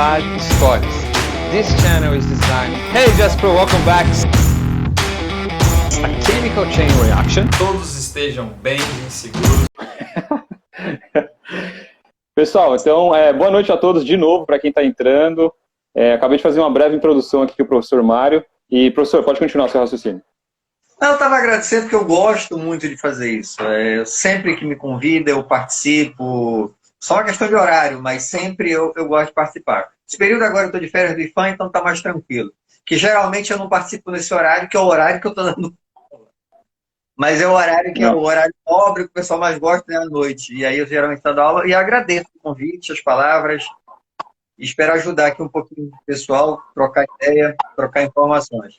Stories. This channel is designed. Hey Jasper, welcome back. A chemical chain reaction. Todos estejam bem e seguros. Pessoal, então, boa noite a todos de novo, para quem está entrando. Acabei de fazer uma breve introdução aqui com o professor Mário. E, professor, pode continuar o seu raciocínio. Eu estava agradecendo porque eu gosto muito de fazer isso. Sempre que me convida, eu participo. Só uma questão de horário, mas sempre eu gosto de participar. Esse período agora eu estou de férias do IFAM, então está mais tranquilo. Que geralmente eu não participo nesse horário, que é o horário que eu estou dando. Mas é o horário que é o horário nobre, que o pessoal mais gosta, né, à noite. E aí eu geralmente estou dando aula e agradeço o convite, as palavras. E espero ajudar aqui um pouquinho o pessoal, trocar ideia, trocar informações.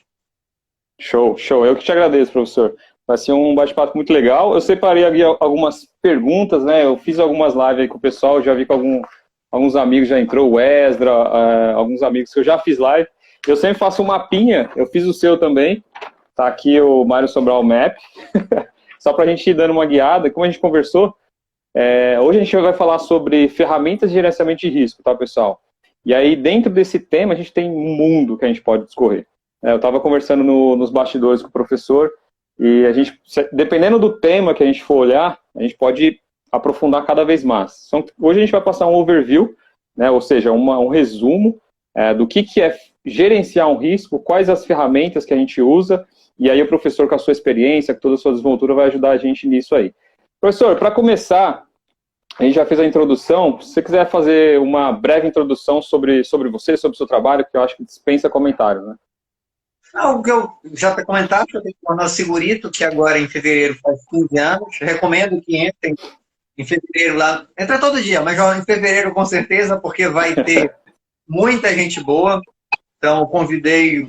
Show, show. Eu que te agradeço, professor. Vai ser um bate-papo muito legal. Eu separei aqui algumas perguntas, né? Eu fiz algumas lives aí com o pessoal, já vi que alguns amigos já entrou, o Esdra, alguns amigos que eu já fiz live. Eu sempre faço um mapinha, eu fiz o seu também. Tá aqui o Mário Sobral Map. Só para a gente ir dando uma guiada. Como a gente conversou, hoje a gente vai falar sobre ferramentas de gerenciamento de risco, tá, pessoal? E aí, dentro desse tema, a gente tem um mundo que a gente pode discorrer. Eu estava conversando nos bastidores com o professor, e a gente, dependendo do tema que a gente for olhar, a gente pode aprofundar cada vez mais. Então, hoje a gente vai passar um overview, né, ou seja, um resumo do que é gerenciar um risco, quais as ferramentas que a gente usa, e aí o professor, com a sua experiência, com toda a sua desenvoltura, vai ajudar a gente nisso aí. Professor, para começar, a gente já fez a introdução. Se você quiser fazer uma breve introdução sobre você, sobre o seu trabalho, que eu acho que dispensa comentário, né? O que eu já te comentado, eu tenho o Jornal Segurito, que agora em fevereiro faz 15 anos. Recomendo que entrem em fevereiro lá. Entra todo dia, mas em fevereiro com certeza, porque vai ter muita gente boa. Então, eu convidei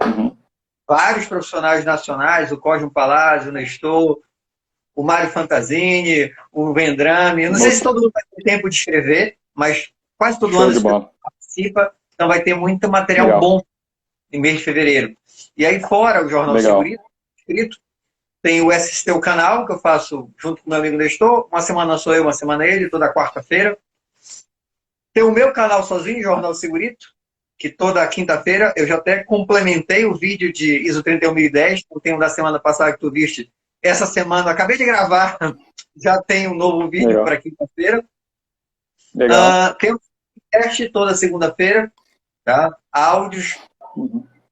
vários profissionais nacionais, o Cosmo Palazzo, o Nestor, o Mário Fantasini, o Vendrame. Eu não sei se todo mundo vai ter tempo de escrever, mas quase todo ano participa. Então, vai ter muito material bom em mês de fevereiro. E aí fora o Jornal Segurito, escrito, tem o SST, o canal, que eu faço junto com meu amigo Nestor. Uma semana sou eu, uma semana ele, toda quarta-feira. Tem o meu canal sozinho, Jornal Segurito, que toda quinta-feira eu já até complementei o vídeo de ISO 31010, que tem um da semana passada que tu viste. Essa semana, acabei de gravar, já tem um novo vídeo para quinta-feira. Tem o podcast toda segunda-feira, tá? Áudios.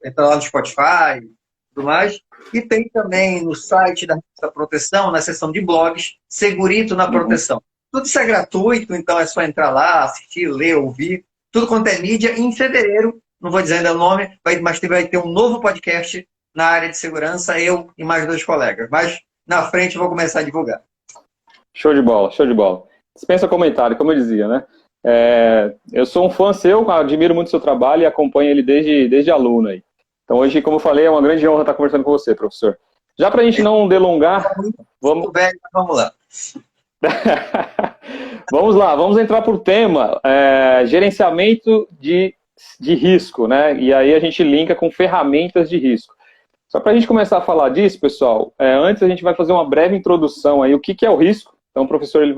Entra lá no Spotify, tudo mais. E tem também no site da Proteção, na seção de blogs, Segurito na Proteção. Tudo isso é gratuito, então é só entrar lá, assistir, ler, ouvir. Tudo quanto é mídia. Em fevereiro, não vou dizer ainda o nome, mas vai ter um novo podcast na área de segurança, eu e mais 2 colegas. Mas na frente eu vou começar a divulgar. Show de bola, show de bola. Dispensa comentário, como eu dizia, né? Eu sou um fã seu, admiro muito o seu trabalho e acompanho ele desde aluno aí. Então hoje, como eu falei, é uma grande honra estar conversando com você, professor. Já para a gente não delongar, vamos lá. vamos entrar por tema, gerenciamento de risco, né? E aí a gente linka com ferramentas de risco. Só para a gente começar a falar disso, pessoal, antes a gente vai fazer uma breve introdução aí, o que é o risco. Então o professor ele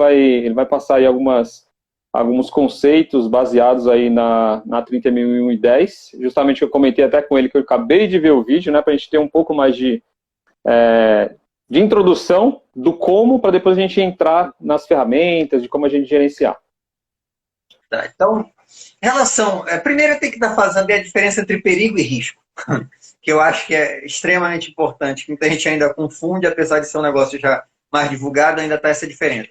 vai passar aí alguns conceitos baseados aí na 30.010, justamente eu comentei até com ele que eu acabei de ver o vídeo, né, para a gente ter um pouco mais de introdução do como, para depois a gente entrar nas ferramentas, de como a gente gerenciar. Tá, então, em relação... primeiro tem que saber a diferença entre perigo e risco, que eu acho que é extremamente importante, que muita gente ainda confunde, apesar de ser um negócio já mais divulgado, ainda está essa diferença,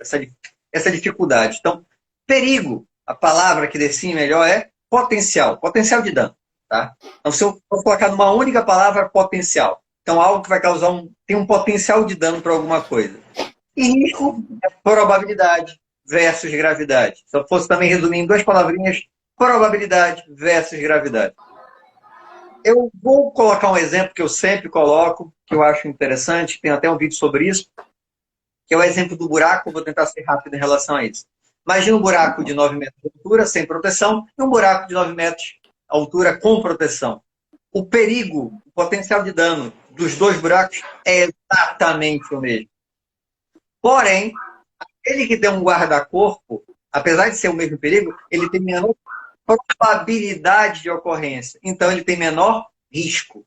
essa dificuldade. Então, perigo, a palavra que define melhor é potencial de dano. Tá? Então, se eu for colocar numa única palavra, potencial. Então, algo que vai causar tem um potencial de dano para alguma coisa. E risco é probabilidade versus gravidade. Se eu fosse também resumir em 2 palavrinhas, probabilidade versus gravidade. Eu vou colocar um exemplo que eu sempre coloco, que eu acho interessante, tem até um vídeo sobre isso, que é o exemplo do buraco. Vou tentar ser rápido em relação a isso. Imagina um buraco de 9 metros de altura, sem proteção, e um buraco de 9 metros de altura com proteção. O perigo, o potencial de dano dos 2 buracos é exatamente o mesmo. Porém, aquele que tem um guarda-corpo, apesar de ser o mesmo perigo, ele tem menor probabilidade de ocorrência. Então, ele tem menor risco.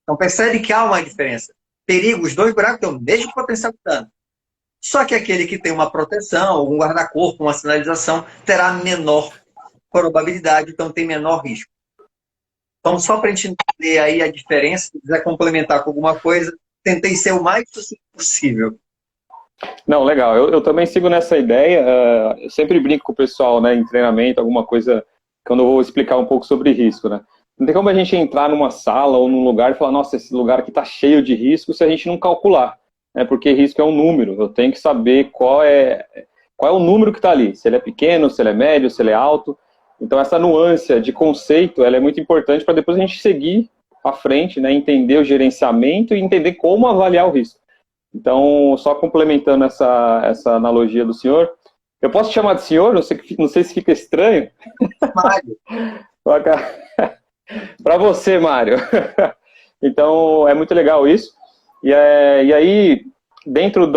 Então, percebe que há uma diferença. Perigo, os dois buracos têm o mesmo potencial de dano. Só que aquele que tem uma proteção, um guarda-corpo, uma sinalização, terá menor probabilidade, então tem menor risco. Então, só para a gente entender aí a diferença, se quiser complementar com alguma coisa, tentei ser o mais sucinto possível. Não, legal. Eu também sigo nessa ideia. Eu sempre brinco com o pessoal, né, em treinamento, alguma coisa, quando eu vou explicar um pouco sobre risco, né? Não tem como a gente entrar numa sala ou num lugar e falar, nossa, esse lugar aqui está cheio de risco, se a gente não calcular, né? Porque risco é um número. Eu tenho que saber qual é o número que está ali. Se ele é pequeno, se ele é médio, se ele é alto. Então, essa nuance de conceito, ela é muito importante para depois a gente seguir à frente, né, entender o gerenciamento e entender como avaliar o risco. Então, só complementando essa analogia do senhor, eu posso te chamar de senhor? Não sei se fica estranho. Mário. Para você, Mário. Então, é muito legal isso. E aí, dentro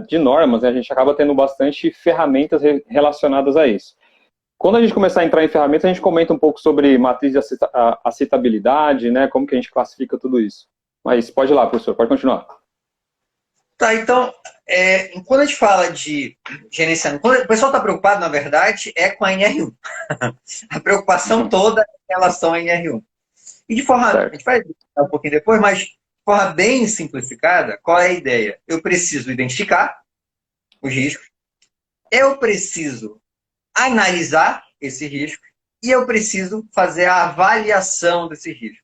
de normas, né, a gente acaba tendo bastante ferramentas relacionadas a isso. Quando a gente começar a entrar em ferramentas, a gente comenta um pouco sobre matriz de aceitabilidade, né, como que a gente classifica tudo isso. Mas pode ir lá, professor, pode continuar. Tá, então, quando a gente fala de gerenciamento, quando o pessoal está preocupado, na verdade, é com a NR1. A preocupação toda é em relação à NR1. E de forma, a gente vai um pouquinho depois, mas de forma bem simplificada, qual é a ideia? Eu preciso identificar os riscos, eu preciso analisar esse risco e eu preciso fazer a avaliação desse risco.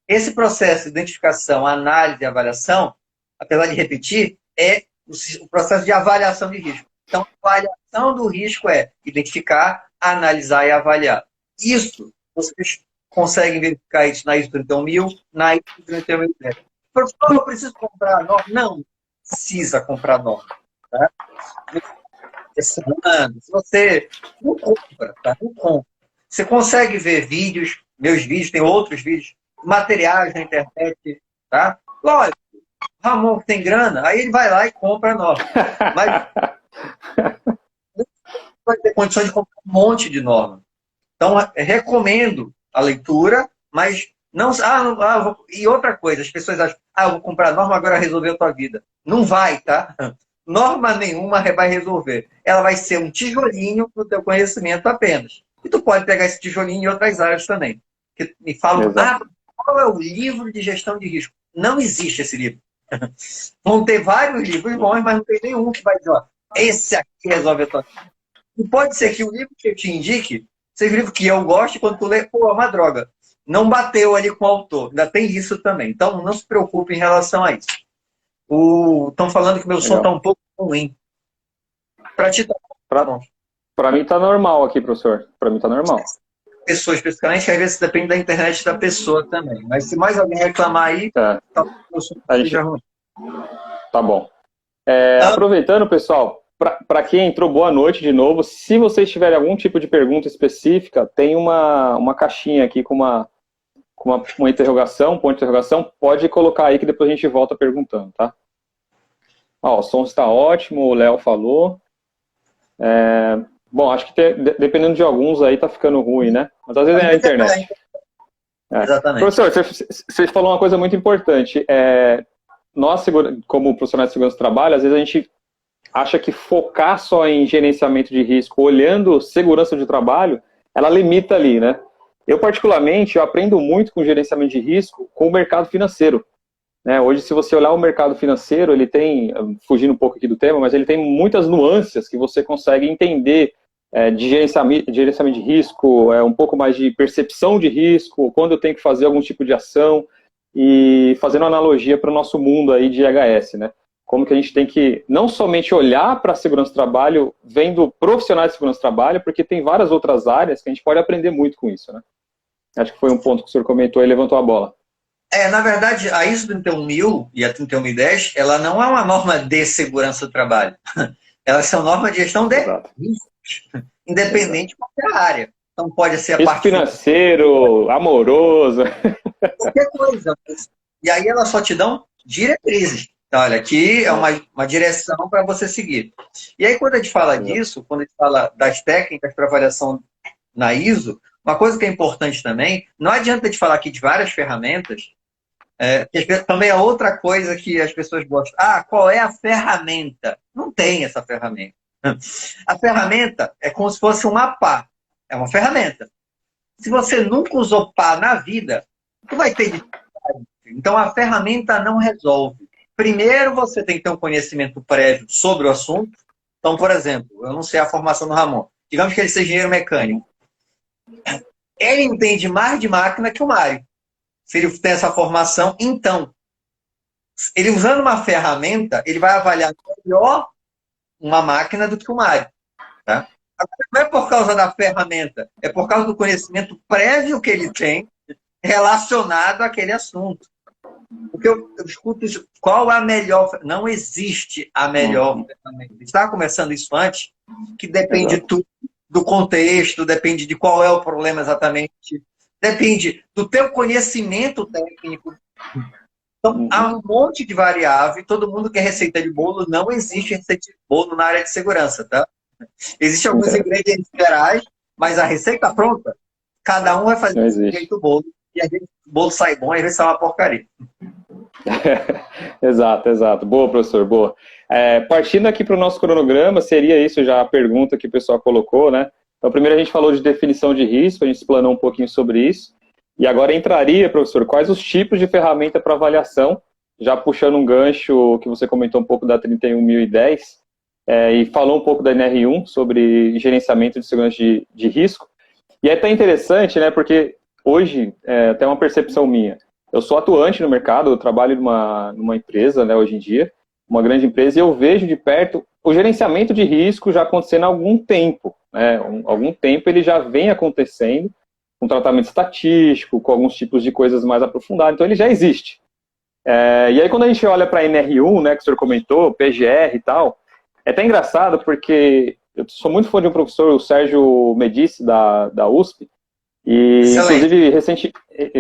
Esse processo de identificação, análise e avaliação, apesar de repetir, é o processo de avaliação de risco. Então, a avaliação do risco é identificar, analisar e avaliar. Isso, vocês conseguem verificar isso na ISO 31000, na ISO 31010. Professor, eu preciso comprar norma? Não precisa comprar norma. Tá? Se você não compra, tá? Não compra. Você consegue ver vídeos, meus vídeos, tem outros vídeos, materiais na internet, tá? Lógico, Ramon tem grana, aí ele vai lá e compra a norma. Mas não vai ter condições de comprar um monte de norma. Então, recomendo a leitura, mas não... e outra coisa, as pessoas acham, eu vou comprar a norma, agora resolveu a tua vida. Não vai, tá? Norma nenhuma vai resolver. Ela vai ser um tijolinho para o teu conhecimento apenas. E tu pode pegar esse tijolinho em outras áreas também. Que me falam, qual é o livro de gestão de risco? Não existe esse livro. Vão ter vários livros bons, mas não tem nenhum que vai dizer, ó, esse aqui resolve a tua vida. E pode ser que o livro que eu te indique seja um livro que eu gosto e quando tu lê, pô, é uma droga. Não bateu ali com o autor. Ainda tem isso também. Então, não se preocupe em relação a isso. Estão falando que meu som está um pouco ruim. Para ti tá bom. Para mim tá normal aqui, professor. Para mim tá normal. Pessoa especificamente, às vezes depende da internet da pessoa também. Mas se mais alguém reclamar aí, talvez meu som seja ruim. Tá bom. Aproveitando, pessoal, para quem entrou, boa noite de novo. Se vocês tiverem algum tipo de pergunta específica, tem uma caixinha aqui com uma interrogação, um ponto de interrogação, pode colocar aí que depois a gente volta perguntando, tá? O som está ótimo, o Léo falou. Bom, acho que dependendo de alguns aí tá ficando ruim, né? Mas às vezes é a internet. Exatamente. Professor, você falou uma coisa muito importante. Nós, como profissionais de segurança do trabalho, às vezes a gente acha que focar só em gerenciamento de risco, olhando segurança de trabalho, ela limita ali, né? Eu, particularmente, aprendo muito com gerenciamento de risco com o mercado financeiro. Hoje, se você olhar o mercado financeiro, ele tem, fugindo um pouco aqui do tema, mas ele tem muitas nuances que você consegue entender de gerenciamento de risco, um pouco mais de percepção de risco, quando eu tenho que fazer algum tipo de ação, e fazendo uma analogia para o nosso mundo aí de IHS, né? Como que a gente tem que não somente olhar para a segurança do trabalho, vendo profissionais de segurança do trabalho, porque tem várias outras áreas que a gente pode aprender muito com isso, né? Acho que foi um ponto que o senhor comentou e levantou a bola. Na verdade, a ISO 31000 e a 31010, ela não é uma norma de segurança do trabalho. Elas são normas de gestão de riscos, independente de qualquer área. Então pode ser a risco parte financeiro, amoroso. Qualquer coisa. E aí elas só te dão diretrizes. Então, olha, aqui é uma direção para você seguir. E aí, quando a gente fala disso, quando a gente fala das técnicas para avaliação na ISO, Uma coisa que é importante também, não adianta de falar aqui de várias ferramentas, também é outra coisa que as pessoas gostam. Ah, qual é a ferramenta? Não tem essa ferramenta. A ferramenta é como se fosse uma pá. É uma ferramenta. Se você nunca usou pá na vida, tu vai ter dificuldade. Então, a ferramenta não resolve. Primeiro, você tem que ter um conhecimento prévio sobre o assunto. Então, por exemplo, eu não sei a formação do Ramon. Digamos que ele seja engenheiro mecânico. Ele entende mais de máquina que o Mário. Se ele tem essa formação, então, ele usando uma ferramenta, ele vai avaliar melhor uma máquina do que o Mário. Tá? Não é por causa da ferramenta, é por causa do conhecimento prévio que ele tem relacionado àquele assunto. Porque eu escuto isso, qual a melhor... Não existe a melhor ferramenta. A gente estava conversando isso antes, que depende tudo do contexto, depende de qual é o problema exatamente, depende do teu conhecimento técnico. Então, há um monte de variável, todo mundo quer receita de bolo, não existe receita de bolo na área de segurança, tá? Existem alguns ingredientes gerais, mas a receita pronta, cada um vai fazer do jeito do bolo, e às vezes o bolo sai bom, e às vezes sai uma porcaria. Exato, exato. Boa, professor, boa. Partindo aqui para o nosso cronograma, seria isso já a pergunta que o pessoal colocou, né? Então, primeiro a gente falou de definição de risco, a gente explanou um pouquinho sobre isso. E agora entraria, professor, quais os tipos de ferramenta para avaliação, já puxando um gancho que você comentou um pouco da 31010, e falou um pouco da NR1 sobre gerenciamento de segurança de risco. E é até interessante, né, porque hoje, até uma percepção minha, eu sou atuante no mercado, eu trabalho numa empresa, né, hoje em dia, uma grande empresa, e eu vejo de perto o gerenciamento de risco já acontecendo há algum tempo. Né, algum tempo ele já vem acontecendo, com tratamento estatístico, com alguns tipos de coisas mais aprofundadas, então ele já existe. E aí quando a gente olha para a NR1, né, que o senhor comentou, PGR e tal, é até engraçado porque eu sou muito fã de um professor, o Sérgio Medici, da USP, e inclusive,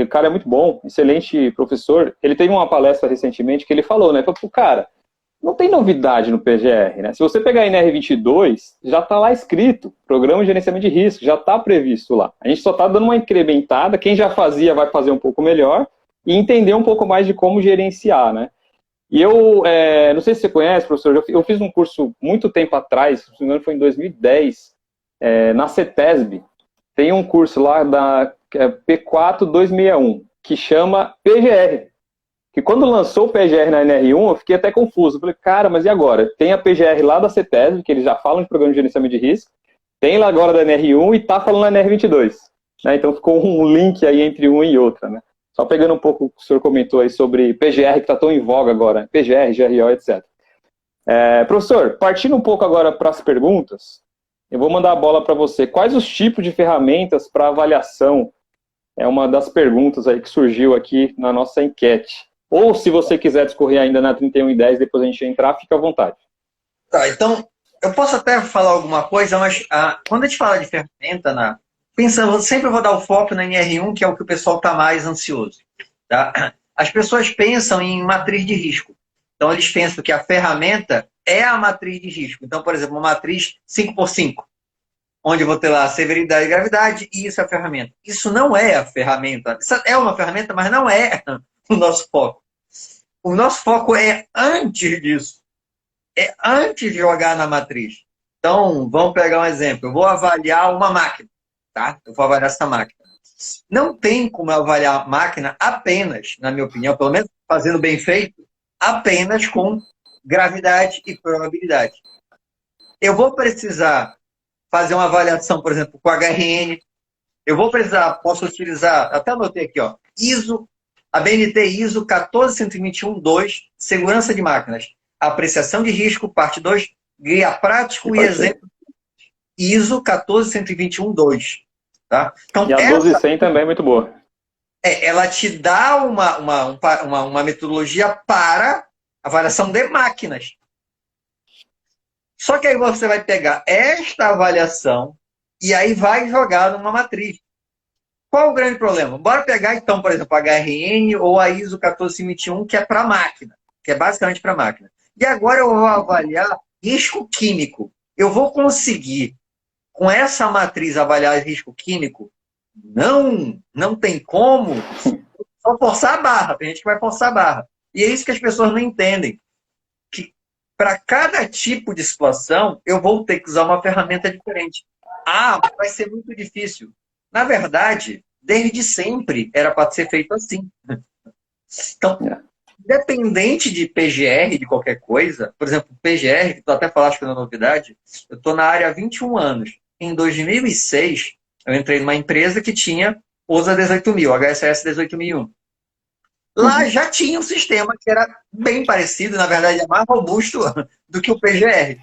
o cara é muito bom, excelente professor, ele teve uma palestra recentemente que ele falou, né, falou, cara, não tem novidade no PGR, né? Se você pegar a NR22, já está lá escrito, Programa de Gerenciamento de Risco, já está previsto lá. A gente só está dando uma incrementada, quem já fazia vai fazer um pouco melhor e entender um pouco mais de como gerenciar, né? E eu, não sei se você conhece, professor, eu fiz um curso muito tempo atrás, se não me engano foi em 2010, na CETESB, tem um curso lá da P4261, que chama PGR. E quando lançou o PGR na NR1, eu fiquei até confuso. Eu falei, cara, mas e agora? Tem a PGR lá da CETESB, que eles já falam de programa de gerenciamento de risco, tem lá agora da NR1 e tá falando na NR22. Né? Então ficou um link aí entre uma e outra. Né? Só pegando um pouco o que o senhor comentou aí sobre PGR, que está tão em voga agora. PGR, GRO, etc. Professor, partindo um pouco agora para as perguntas, eu vou mandar a bola para você. Quais os tipos de ferramentas para avaliação? É uma das perguntas aí que surgiu aqui na nossa enquete. Ou, se você quiser discorrer ainda na 3110, depois a gente entrar, fica à vontade. Tá, então, eu posso até falar alguma coisa, mas quando a gente fala de ferramenta, pensando, sempre vou dar o foco na NR1, que é o que o pessoal está mais ansioso. Tá? As pessoas pensam em matriz de risco. Então, eles pensam que a ferramenta é a matriz de risco. Então, por exemplo, uma matriz 5x5, onde eu vou ter lá severidade e gravidade, e isso é a ferramenta. Isso não é a ferramenta. Isso é uma ferramenta, mas não é o nosso foco. O nosso foco é antes disso. É antes de jogar na matriz. Então, vamos pegar um exemplo. Eu vou avaliar uma máquina. Tá? Eu vou avaliar essa máquina. Não tem como eu avaliar a máquina apenas, na minha opinião, pelo menos fazendo bem feito, apenas com gravidade e probabilidade. Eu vou precisar fazer uma avaliação, por exemplo, com HRN. Eu vou precisar, posso utilizar, até anotei aqui, ó, a BNT ISO 14121-2, segurança de máquinas, apreciação de risco, parte 2, guia prático e exemplo. ISO 14121-2. Tá? Então, e a 12100 também é muito boa. Ela te dá uma metodologia para avaliação de máquinas. Só que aí você vai pegar esta avaliação e aí vai jogar numa matriz. Qual o grande problema? Bora pegar, então, por exemplo, a HRN ou a ISO 14021, que é para máquina, que é basicamente para máquina. E agora eu vou avaliar risco químico. Eu vou conseguir, com essa matriz, avaliar risco químico não tem como, só forçar a barra. Tem gente que vai forçar a barra. E é isso que as pessoas não entendem. Que para cada tipo de situação, eu vou ter que usar uma ferramenta diferente. Ah, vai ser muito difícil. Na verdade, desde sempre era para ser feito assim. Então, independente de PGR, de qualquer coisa, por exemplo, PGR, que tu até falaste que é uma novidade, eu estou na área há 21 anos. Em 2006, eu entrei numa empresa que tinha OSA 18000, HSS 18001. Lá já tinha um sistema que era bem parecido, na verdade é mais robusto do que o PGR.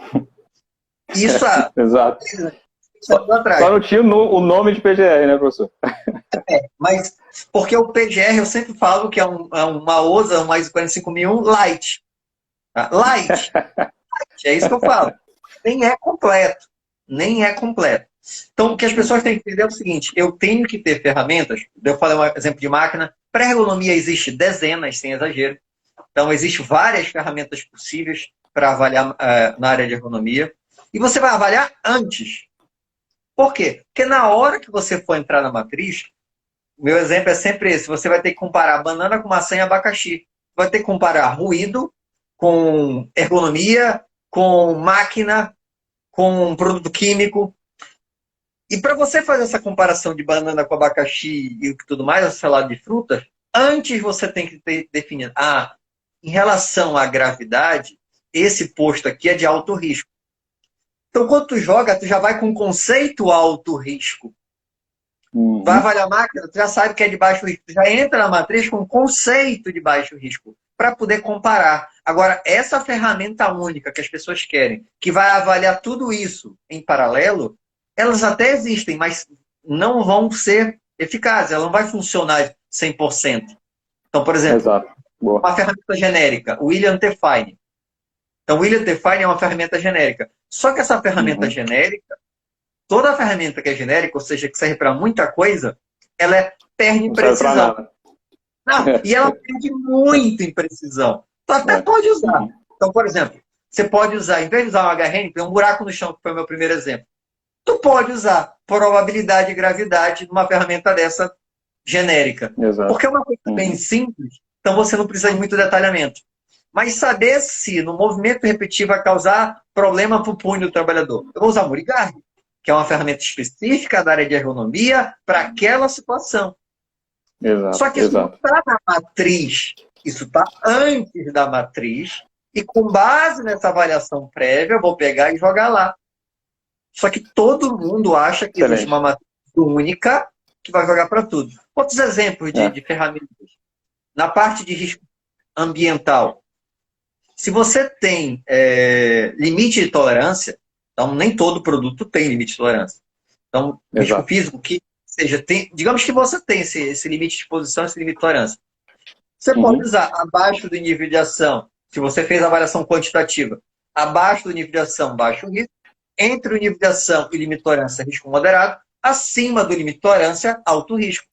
Isso há Exato. 10 anos atrás. Só não tinha o nome de PGR, né, professor? Mas porque o PGR eu sempre falo que é uma OSA, uma ISO 45001 light. Tá? Light. É isso que eu falo. Nem é completo. Nem é completo. Então, o que as pessoas têm que entender é o seguinte: eu tenho que ter ferramentas. Eu falei um exemplo de máquina. Para ergonomia existe dezenas, sem exagero. Então, existem várias ferramentas possíveis para avaliar na área de ergonomia. E você vai avaliar antes. Por quê? Porque na hora que você for entrar na matriz, meu exemplo é sempre esse: você vai ter que comparar banana com maçã e abacaxi. Vai ter que comparar ruído com ergonomia, com máquina, com produto químico. E para você fazer essa comparação de banana com abacaxi e tudo mais, essa salada de frutas, antes você tem que ter definido: em relação à gravidade, esse posto aqui é de alto risco. Então, quando tu joga, tu já vai com um conceito alto risco. Vai avaliar a máquina, tu já sabe que é de baixo risco. Tu já entra na matriz com um conceito de baixo risco, para poder comparar. Agora, essa ferramenta única que as pessoas querem, que vai avaliar tudo isso em paralelo, elas até existem, mas não vão ser eficazes, ela não vai funcionar 100%. Então, por exemplo, uma ferramenta genérica, o William T. Fine. Então, o William T. Fine é uma ferramenta genérica. Só que essa ferramenta genérica, toda ferramenta que é genérica, ou seja, que serve para muita coisa, ela perde em precisão. Não, e ela perde muito em precisão. Tu até pode usar. Então, por exemplo, você pode usar, em vez de usar um HRN, tem um buraco no chão, que foi o meu primeiro exemplo. Tu pode usar probabilidade e gravidade numa ferramenta dessa genérica. Exato. Porque é uma coisa bem simples, então você não precisa de muito detalhamento. Mas saber se no movimento repetitivo vai causar problema para o punho do trabalhador. Eu vou usar o Murigard, que é uma ferramenta específica da área de ergonomia para aquela situação. Exato, só que isso não está na matriz, isso está antes da matriz, e com base nessa avaliação prévia, eu vou pegar e jogar lá. Só que todo mundo acha que existe uma matriz única que vai jogar para tudo. Outros exemplos de ferramentas. Na parte de risco ambiental, se você tem limite de tolerância, então nem todo produto tem limite de tolerância. Então, risco físico, que seja, digamos que você tem esse limite de exposição, esse limite de tolerância. Você pode usar abaixo do nível de ação, se você fez a avaliação quantitativa, abaixo do nível de ação, baixo risco, entre o nível de ação e o limite de tolerância, risco moderado, acima do limite de tolerância, alto risco.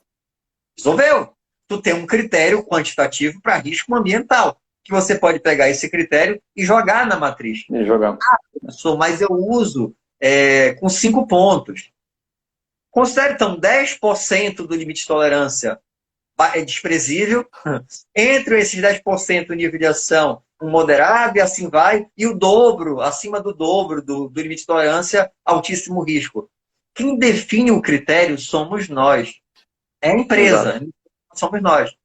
Resolveu? Tu tem um critério quantitativo para risco ambiental, que você pode pegar esse critério e jogar na matriz. Professor, mas eu uso com 5 pontos. Considere, então, 10% do limite de tolerância é desprezível. Entre esses 10% o nível de ação, um moderado, e assim vai. E o dobro, acima do dobro do limite de tolerância, altíssimo risco. Quem define o critério somos nós. É a empresa. Somos nós.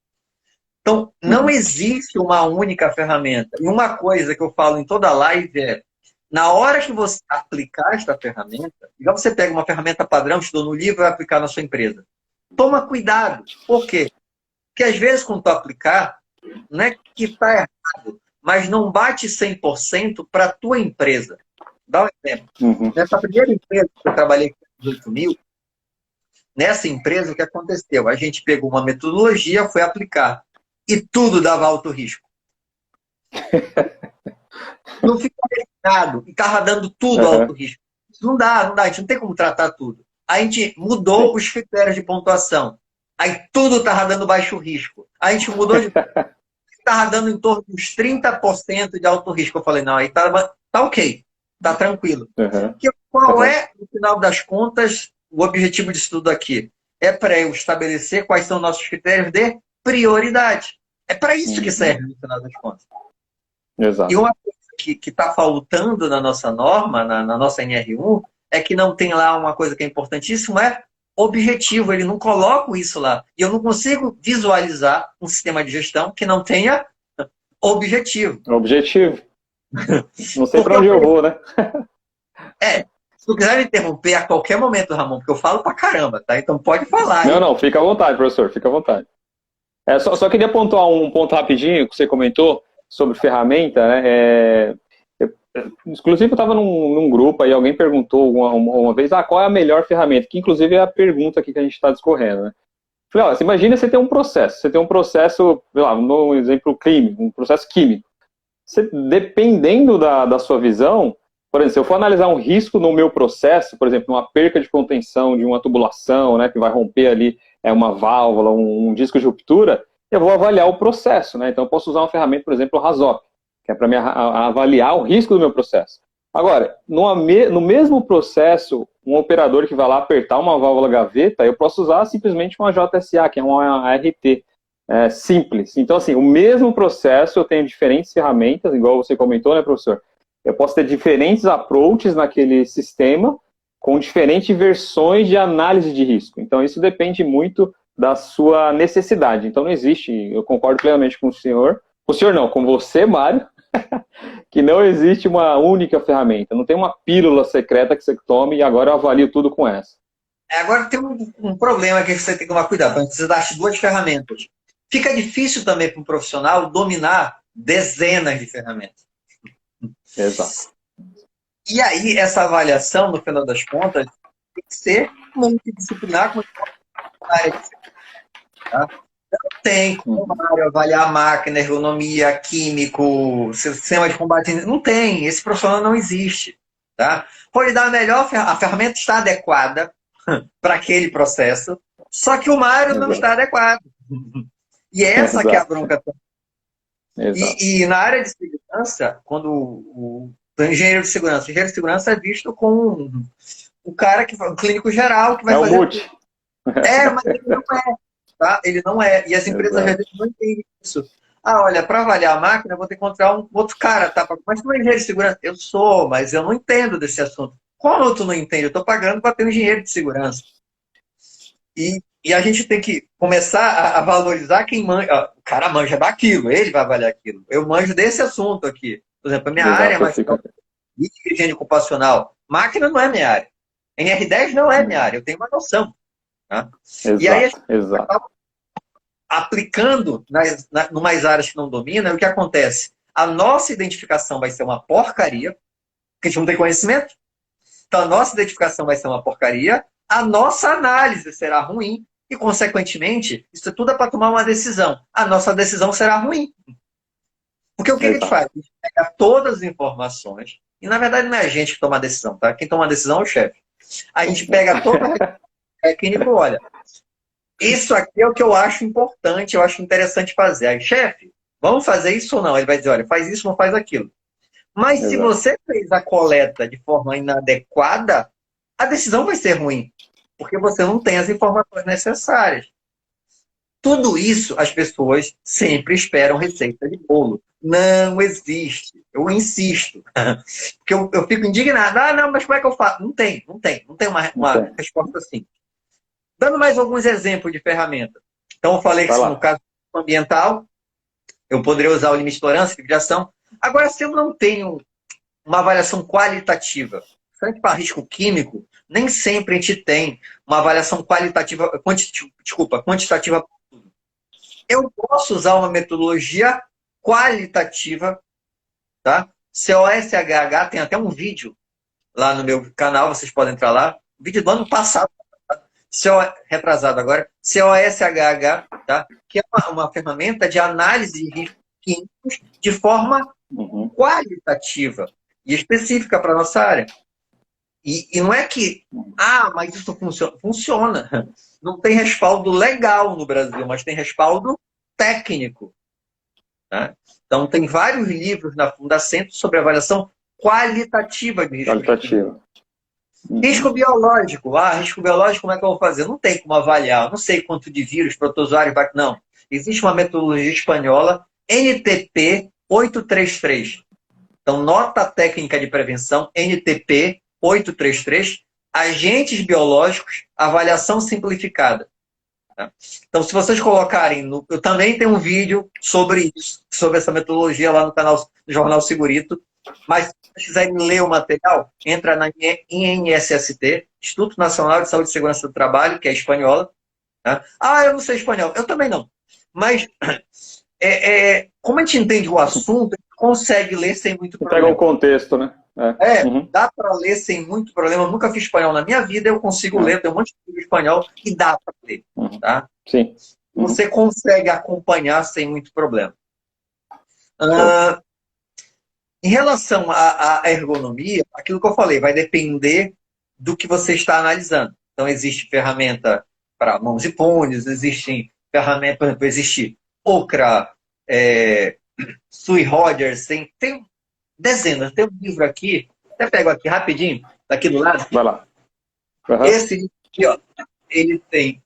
Então, não existe uma única ferramenta. E uma coisa que eu falo em toda live é: na hora que você aplicar esta ferramenta, igual você pega uma ferramenta padrão, estudou no livro e vai aplicar na sua empresa. Toma cuidado. Por quê? Porque às vezes, quando tu aplicar, não é que está errado, mas não bate 100% para a tua empresa. Dá um exemplo. Nessa primeira empresa que eu trabalhei com 18.000, nessa empresa, o que aconteceu? A gente pegou uma metodologia, foi aplicar. E tudo dava alto risco. Não fica errado. E estava dando tudo alto risco. Não dá. A gente não tem como tratar tudo. A gente mudou os critérios de pontuação. Aí tudo estava dando baixo risco. A gente mudou de... Estava dando em torno de uns 30% de alto risco. Eu falei, não, aí tá ok. Tá tranquilo. Porque qual é, no final das contas, o objetivo disso tudo aqui? é para eu estabelecer quais são nossos critérios de prioridade. É para isso que serve, no final das contas. Exato. E uma coisa que está faltando na nossa norma, na nossa NR1, é que não tem lá uma coisa que é importantíssima, é objetivo. Ele não coloca isso lá. E eu não consigo visualizar um sistema de gestão que não tenha objetivo. Objetivo. Não sei para onde eu vou, né? Se tu quiser me interromper a qualquer momento, Ramon, porque eu falo pra caramba, tá? Então pode falar. Não, fica à vontade, professor, fica à vontade. Só queria pontuar um ponto rapidinho que você comentou sobre ferramenta, né? Inclusive, eu estava num grupo aí, alguém perguntou uma vez, qual é a melhor ferramenta? Que, inclusive, é a pergunta aqui que a gente está discorrendo, né? Falei, você imagina você tem um processo, sei lá, no exemplo químico, um processo químico. Dependendo da sua visão, por exemplo, se eu for analisar um risco no meu processo, por exemplo, uma perca de contenção de uma tubulação, né, que vai romper ali uma válvula, um disco de ruptura, eu vou avaliar o processo, né? Então, eu posso usar uma ferramenta, por exemplo, o RASOP, que é para me avaliar o risco do meu processo. Agora, no mesmo processo, um operador que vai lá apertar uma válvula gaveta, eu posso usar simplesmente uma JSA, que é uma ART simples. Então, assim, o mesmo processo, eu tenho diferentes ferramentas, igual você comentou, né, professor? Eu posso ter diferentes approaches naquele sistema, com diferentes versões de análise de risco. Então, isso depende muito da sua necessidade. Então, não existe, eu concordo plenamente com o senhor não, com você, Mário, que não existe uma única ferramenta, não tem uma pílula secreta que você tome e agora eu avalio tudo com essa. Agora tem um problema que você tem que tomar cuidado, você precisa das duas ferramentas. Fica difícil também para um profissional dominar dezenas de ferramentas. Exato. E aí, essa avaliação, no final das contas, tem que ser multidisciplinar com a área de tá? Não tem como avaliar máquina, ergonomia, químico, sistema de combate. Não tem. Esse profissional não existe. Tá? Pode dar a ferramenta está adequada para aquele processo, só que o Mário não está adequado. E essa que é a bronca. E na área de segurança, quando o engenheiro de segurança é visto como o cara o clínico geral que vai fazer. O multi. Mas ele não é. Tá? Ele não é. E as empresas às vezes não entendem isso. Olha, para avaliar a máquina, eu vou ter que encontrar um outro cara, tá? Mas tu é engenheiro de segurança? Eu sou, mas eu não entendo desse assunto. Como tu não entende? Eu estou pagando para ter um engenheiro de segurança. E a gente tem que começar a valorizar quem manja. O cara manja daquilo, ele vai avaliar aquilo. Eu manjo desse assunto aqui. Por exemplo, a minha área é mais higiene ocupacional. Máquina não é minha área. NR10 não é minha área, eu tenho uma noção. Tá? E aí a gente acaba aplicando numas áreas que não domina, o que acontece? A nossa identificação vai ser uma porcaria, porque a gente não tem conhecimento. Então a nossa identificação vai ser uma porcaria, a nossa análise será ruim e, consequentemente, isso tudo é para tomar uma decisão. A nossa decisão será ruim. Porque o que a gente faz? A gente pega todas as informações, e na verdade não é a gente que toma a decisão, tá? Quem toma a decisão é o chefe. A gente pega toda a técnica, olha, isso aqui é o que eu acho importante, eu acho interessante fazer. Aí, chefe, vamos fazer isso ou não? Ele vai dizer, olha, faz isso, não faz aquilo. Mas se você fez a coleta de forma inadequada, a decisão vai ser ruim, porque você não tem as informações necessárias. Tudo isso, as pessoas sempre esperam receita de bolo. Não existe. Eu insisto. Porque eu fico indignado. Não, mas como é que eu faço? Não tem uma resposta assim. Dando mais alguns exemplos de ferramenta. Então, eu falei que no caso ambiental, eu poderia usar o limite de tolerância, de ação. Agora, se eu não tenho uma avaliação qualitativa, frente para risco químico, nem sempre a gente tem uma avaliação quantitativa. Eu posso usar uma metodologia qualitativa, tá? COSHH, tem até um vídeo lá no meu canal, vocês podem entrar lá. Vídeo do ano passado, retrasado agora, COSHH, tá? Que é uma ferramenta de análise de riscos químicos de forma qualitativa e específica para a nossa área. E não é que, mas isso funciona. Funciona. Não tem respaldo legal no Brasil, mas tem respaldo técnico. Tá? Então, tem vários livros na Fundacentro sobre avaliação qualitativa de risco. Risco biológico. Risco biológico, como é que eu vou fazer? Não tem como avaliar. Eu não sei quanto de vírus, protozoário, não. Existe uma metodologia espanhola, NTP 833. Então, nota técnica de prevenção, NTP 833, agentes biológicos, avaliação simplificada. Tá? Então, se vocês colocarem, eu também tenho um vídeo sobre isso, sobre essa metodologia lá no canal do Jornal Segurito, mas se vocês quiserem ler o material, entra na INSST, Instituto Nacional de Saúde e Segurança do Trabalho, que é espanhola. Tá? Eu não sei espanhol. Eu também não. Mas, como a gente entende o assunto, a gente consegue ler sem muito problema. Pega o contexto, né? Dá para ler sem muito problema. Eu nunca fiz espanhol na minha vida, eu consigo ler, tem um monte de livro espanhol e dá para ler. Tá? Sim. Você consegue acompanhar sem muito problema. Em relação à ergonomia, aquilo que eu falei, vai depender do que você está analisando. Então, existe ferramenta para mãos e punhos, existem ferramentas, por exemplo, existe Okra, Sue Rogers, tem dezenas. Tem um livro aqui, até pego aqui rapidinho, daqui do lado. Vai lá. Esse livro aqui, ó, ele tem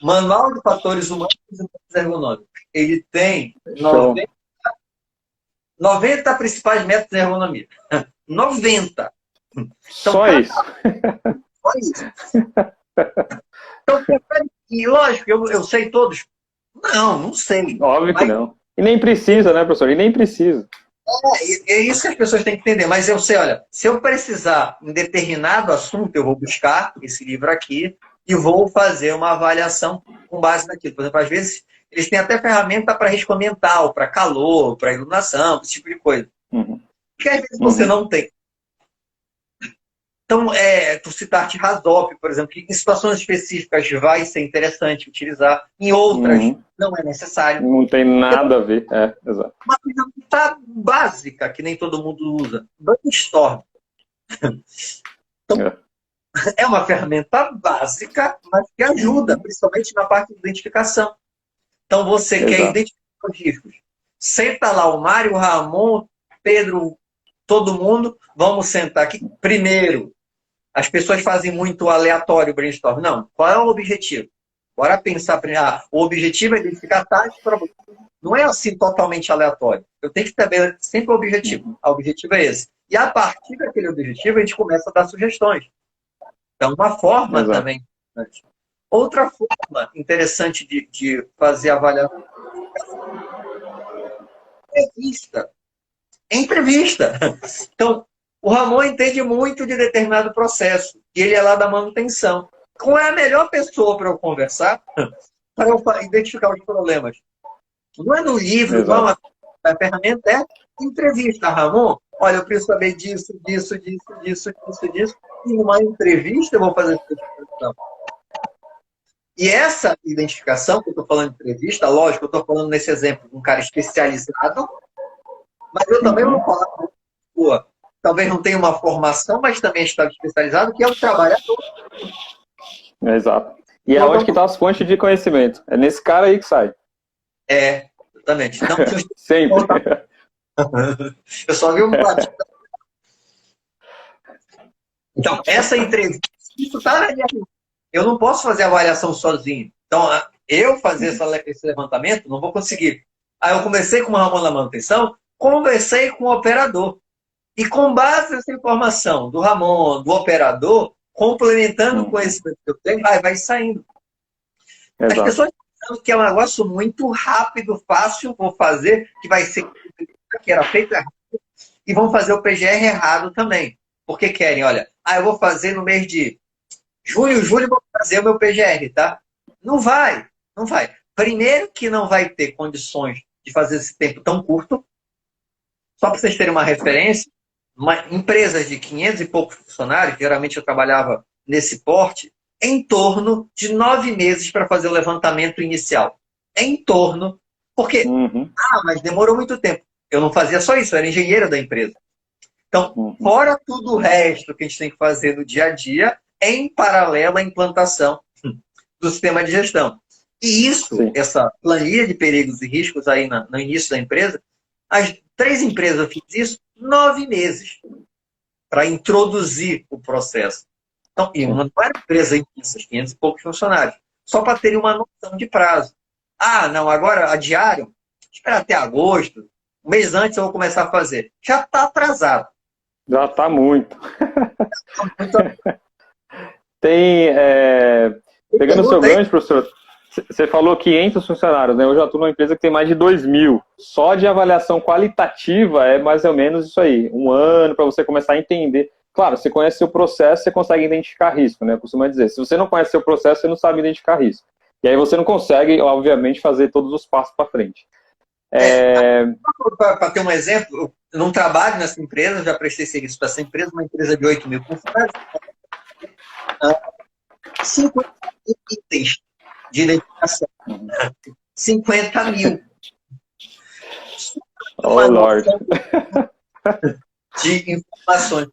Manual de Fatores Humanos e Ergonômicos. Ele tem 90 principais métodos de ergonomia. 90. Então, só isso. Só isso. Então, e lógico, eu sei todos. Não sei. Óbvio que não. E nem precisa, né, professor? E nem precisa. É isso que as pessoas têm que entender. Mas eu sei, olha, se eu precisar em determinado assunto, eu vou buscar esse livro aqui e vou fazer uma avaliação com base naquilo. Por exemplo, às vezes, eles têm até ferramenta para risco ambiental, para calor, para iluminação, esse tipo de coisa. Que às vezes você não tem. Então, tu citaste Rasop, por exemplo, que em situações específicas vai ser interessante utilizar, em outras não é necessário. Não tem nada a ver, exato. Uma ferramenta básica, que nem todo mundo usa, Brainstorm. Então, é uma ferramenta básica, mas que ajuda, principalmente na parte de identificação. Então, você quer identificar os riscos. Senta lá o Mário, o Ramon, Pedro, todo mundo, vamos sentar aqui. Primeiro, as pessoas fazem muito aleatório o brainstorm. Não, qual é o objetivo? Bora pensar primeiro. O objetivo é identificar tais problemas. Não é assim totalmente aleatório. Eu tenho que saber sempre o objetivo. O objetivo é esse. E a partir daquele objetivo, a gente começa a dar sugestões. Então, uma forma também. Outra forma interessante de fazer avaliação é entrevista. Então, o Ramon entende muito de determinado processo, e ele é lá da manutenção. Qual é a melhor pessoa para eu conversar, para eu identificar os problemas? Não é no livro, não, a ferramenta é entrevista. Ramon, olha, eu preciso saber disso. E numa entrevista eu vou fazer essa identificação. E essa identificação, que eu estou falando de entrevista, lógico, eu estou falando nesse exemplo de um cara especializado, mas eu também vou falar com uma pessoa, talvez não tenha uma formação, mas também está especializado, que é o trabalhador. Exato. E é onde que estão as fontes de conhecimento. É nesse cara aí que sai. Exatamente. Então, sempre. Eu só vi um lado. Então, essa entrevista, isso está na minha. Eu não posso fazer avaliação sozinho. Então, eu fazer esse levantamento, não vou conseguir. Aí eu comecei com uma Ramon na manutenção, conversei com o operador. E com base nessa informação do Ramon, do operador, complementando o conhecimento que eu tenho, vai saindo. Exato. As pessoas pensam que é um negócio muito rápido, fácil, vou fazer, que vai ser que era feito errado, e vão fazer o PGR errado também. Porque querem, olha, eu vou fazer no mês de julho, vou fazer o meu PGR, tá? Não vai. Primeiro que não vai ter condições de fazer esse tempo tão curto. Só para vocês terem uma referência, empresas de 500 e poucos funcionários, geralmente eu trabalhava nesse porte, em torno de 9 meses para fazer o levantamento inicial. Em torno, porque, mas demorou muito tempo. Eu não fazia só isso, eu era engenheiro da empresa. Então, fora tudo o resto que a gente tem que fazer no dia a dia, em paralelo à implantação do sistema de gestão. E isso, essa planilha de perigos e riscos aí no início da empresa, as 3 empresas eu fiz isso 9 meses. para introduzir o processo. Então, e não era empresa em 500 e poucos funcionários, só para terem uma noção de prazo. Ah, não, agora adiaram, espera até agosto, um mês antes eu vou começar a fazer. Já está atrasado. Já está muito. Então, Pegando o seu gancho, professor, você falou 500 funcionários, né? Eu já estou numa empresa que tem mais de 2.000. Só de avaliação qualitativa é mais ou menos isso aí. 1 ano para você começar a entender. Claro, você conhece seu processo, você consegue identificar risco, né? Eu costumo dizer, se você não conhece seu processo, você não sabe identificar risco. E aí você não consegue, obviamente, fazer todos os passos para frente. Para ter um exemplo, eu não trabalho nessa empresa, já prestei serviço para essa empresa, uma empresa de 8.000 funcionários, 50 itens de identificação. 50 mil. Oh, Lord. De informações.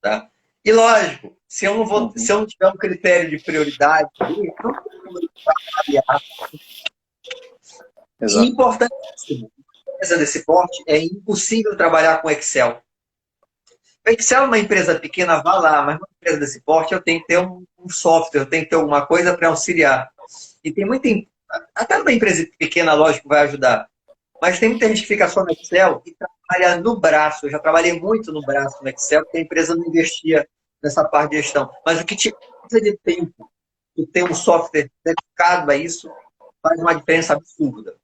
Tá? E lógico, se eu não tiver um critério de prioridade, eu não vou avaliar. E importantíssimo, empresa desse porte, é impossível trabalhar com Excel. O Excel é uma empresa pequena, vá lá, mas uma empresa desse porte eu tenho que ter um software, eu tenho que ter alguma coisa para auxiliar. E tem muita... Até uma empresa pequena, lógico, vai ajudar. Mas tem muita gente que fica só no Excel e trabalha no braço. Eu já trabalhei muito no braço no Excel, porque a empresa não investia nessa parte de gestão. Mas o que te precisa de tempo, de ter um software dedicado a isso, faz uma diferença absurda.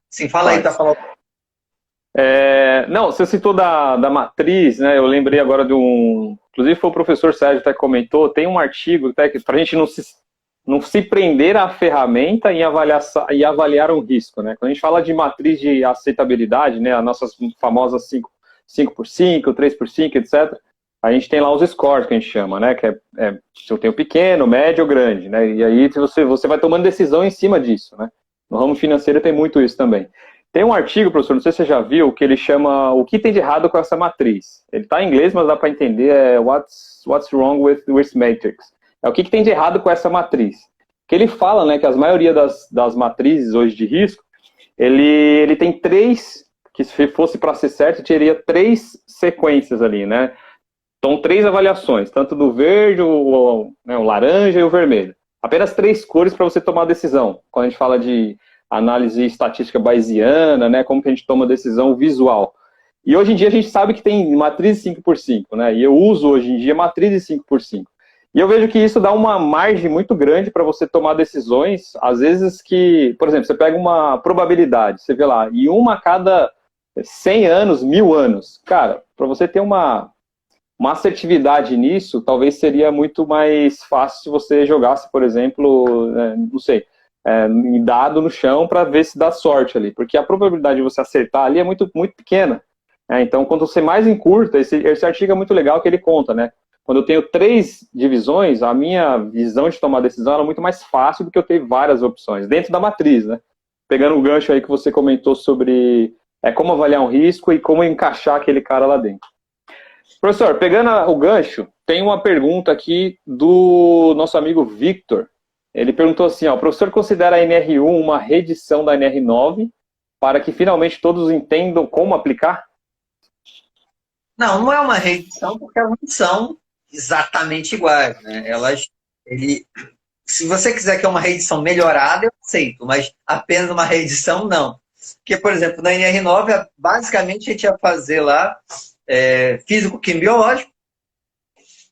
Sim, fala aí, tá falando. Não, você citou da matriz, né? Eu lembrei agora de um... Inclusive foi o professor Sérgio até que comentou, tem um artigo para a gente não se prender à ferramenta e avaliar um risco, né? Quando a gente fala de matriz de aceitabilidade, né? As nossas famosas 5x5, 3x5, etc., a gente tem lá os scores que a gente chama, né? Que se eu tenho pequeno, médio ou grande, né? E aí você vai tomando decisão em cima disso, né? No ramo financeiro tem muito isso também. Tem um artigo, professor, não sei se você já viu, que ele chama O que tem de errado com essa matriz. Ele está em inglês, mas dá para entender, What's wrong with this matrix? O que tem de errado com essa matriz. Que ele fala, né, que a maioria das matrizes hoje de risco, ele tem 3, que se fosse para ser certo, teria 3 sequências ali, né? Então, 3 avaliações, tanto do verde, o laranja e o vermelho. Apenas 3 cores para você tomar a decisão. Quando a gente fala de análise estatística bayesiana, né, como que a gente toma decisão visual. E hoje em dia a gente sabe que tem matriz 5x5, né? E eu uso hoje em dia matriz 5x5. E eu vejo que isso dá uma margem muito grande para você tomar decisões, às vezes que, por exemplo, você pega uma probabilidade, você vê lá, e uma a cada 100 anos, 1000 anos. Cara, para você ter uma assertividade nisso, talvez seria muito mais fácil se você jogasse, por exemplo, não sei, dado no chão para ver se dá sorte ali, porque a probabilidade de você acertar ali é muito, muito pequena. Então, quando você mais encurta, esse artigo é muito legal que ele conta, né? Quando eu tenho 3 divisões, a minha visão de tomar decisão é muito mais fácil do que eu ter várias opções, dentro da matriz, né? Pegando o gancho aí que você comentou sobre como avaliar um risco e como encaixar aquele cara lá dentro. Professor, pegando o gancho, tem uma pergunta aqui do nosso amigo Victor. Ele perguntou assim, o professor considera a NR1 uma reedição da NR9 para que finalmente todos entendam como aplicar? Não é uma reedição porque elas não são exatamente iguais, né? Se você quiser que é uma reedição melhorada, eu aceito, mas apenas uma reedição, não. Porque, por exemplo, na NR9, basicamente a gente ia fazer lá físico, químico, biológico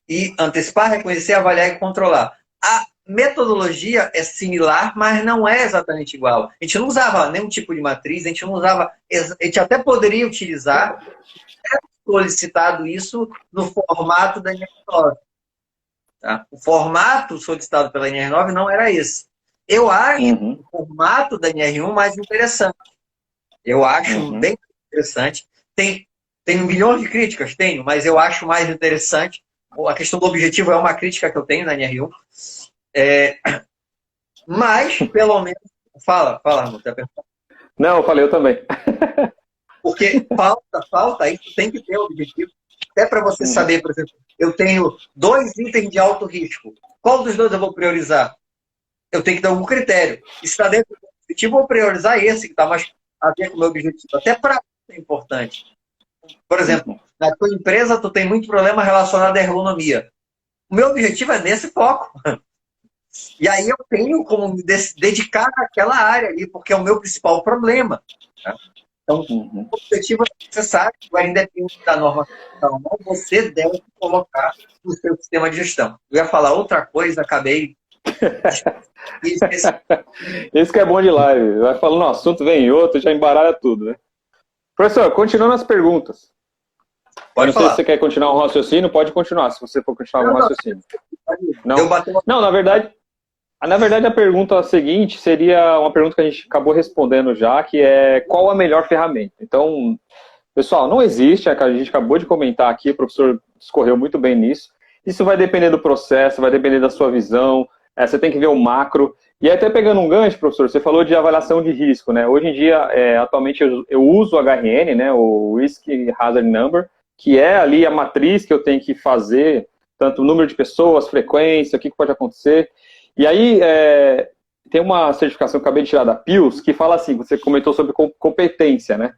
e antecipar, reconhecer, avaliar e controlar. A metodologia é similar, mas não é exatamente igual. A gente não usava nenhum tipo de matriz, a gente até poderia utilizar, solicitado isso no formato da NR9. Tá? O formato solicitado pela NR9 não era esse. Eu acho o formato da NR1 mais interessante. Eu acho bem interessante. Tem milhões de críticas, tenho, mas eu acho mais interessante. A questão do objetivo é uma crítica que eu tenho na NR1. Mas, pelo menos... Fala, amor. Não, eu falei, eu também. Porque falta, isso tem que ter objetivo. Até para você saber, por exemplo, eu tenho 2 itens de alto risco. Qual dos 2 eu vou priorizar? Eu tenho que dar algum critério. E se está dentro do objetivo, eu vou priorizar esse que está mais a ver com o meu objetivo. Até para isso é importante. Por exemplo, na tua empresa tu tem muito problema relacionado à ergonomia. O meu objetivo é nesse foco. E aí eu tenho como me dedicar àquela área ali, porque é o meu principal problema. Né? Então, o objetivo é necessário, vai independente da norma, você deve colocar no seu sistema de gestão. Eu ia falar outra coisa, acabei... Isso que é bom de live. Vai falando um assunto, vem outro, já embaralha tudo, né? Professor, continuando as perguntas. Pode não sei falar. se você quer continuar o raciocínio, pode continuar, se você for continuar o raciocínio. Não, não, na verdade, a pergunta seguinte seria uma pergunta que a gente acabou respondendo já, que é qual a melhor ferramenta? Então, pessoal, não existe, a gente acabou de comentar aqui, o professor discorreu muito bem nisso. Isso vai depender do processo, vai depender da sua visão, você tem que ver o macro. E até pegando um gancho, professor, você falou de avaliação de risco, né? Hoje em dia, atualmente, eu uso o HRN, né? O Risk Hazard Number, que é ali a matriz que eu tenho que fazer, tanto o número de pessoas, frequência, o que pode acontecer. E aí, tem uma certificação que eu acabei de tirar da PILS, que fala assim, você comentou sobre competência, né?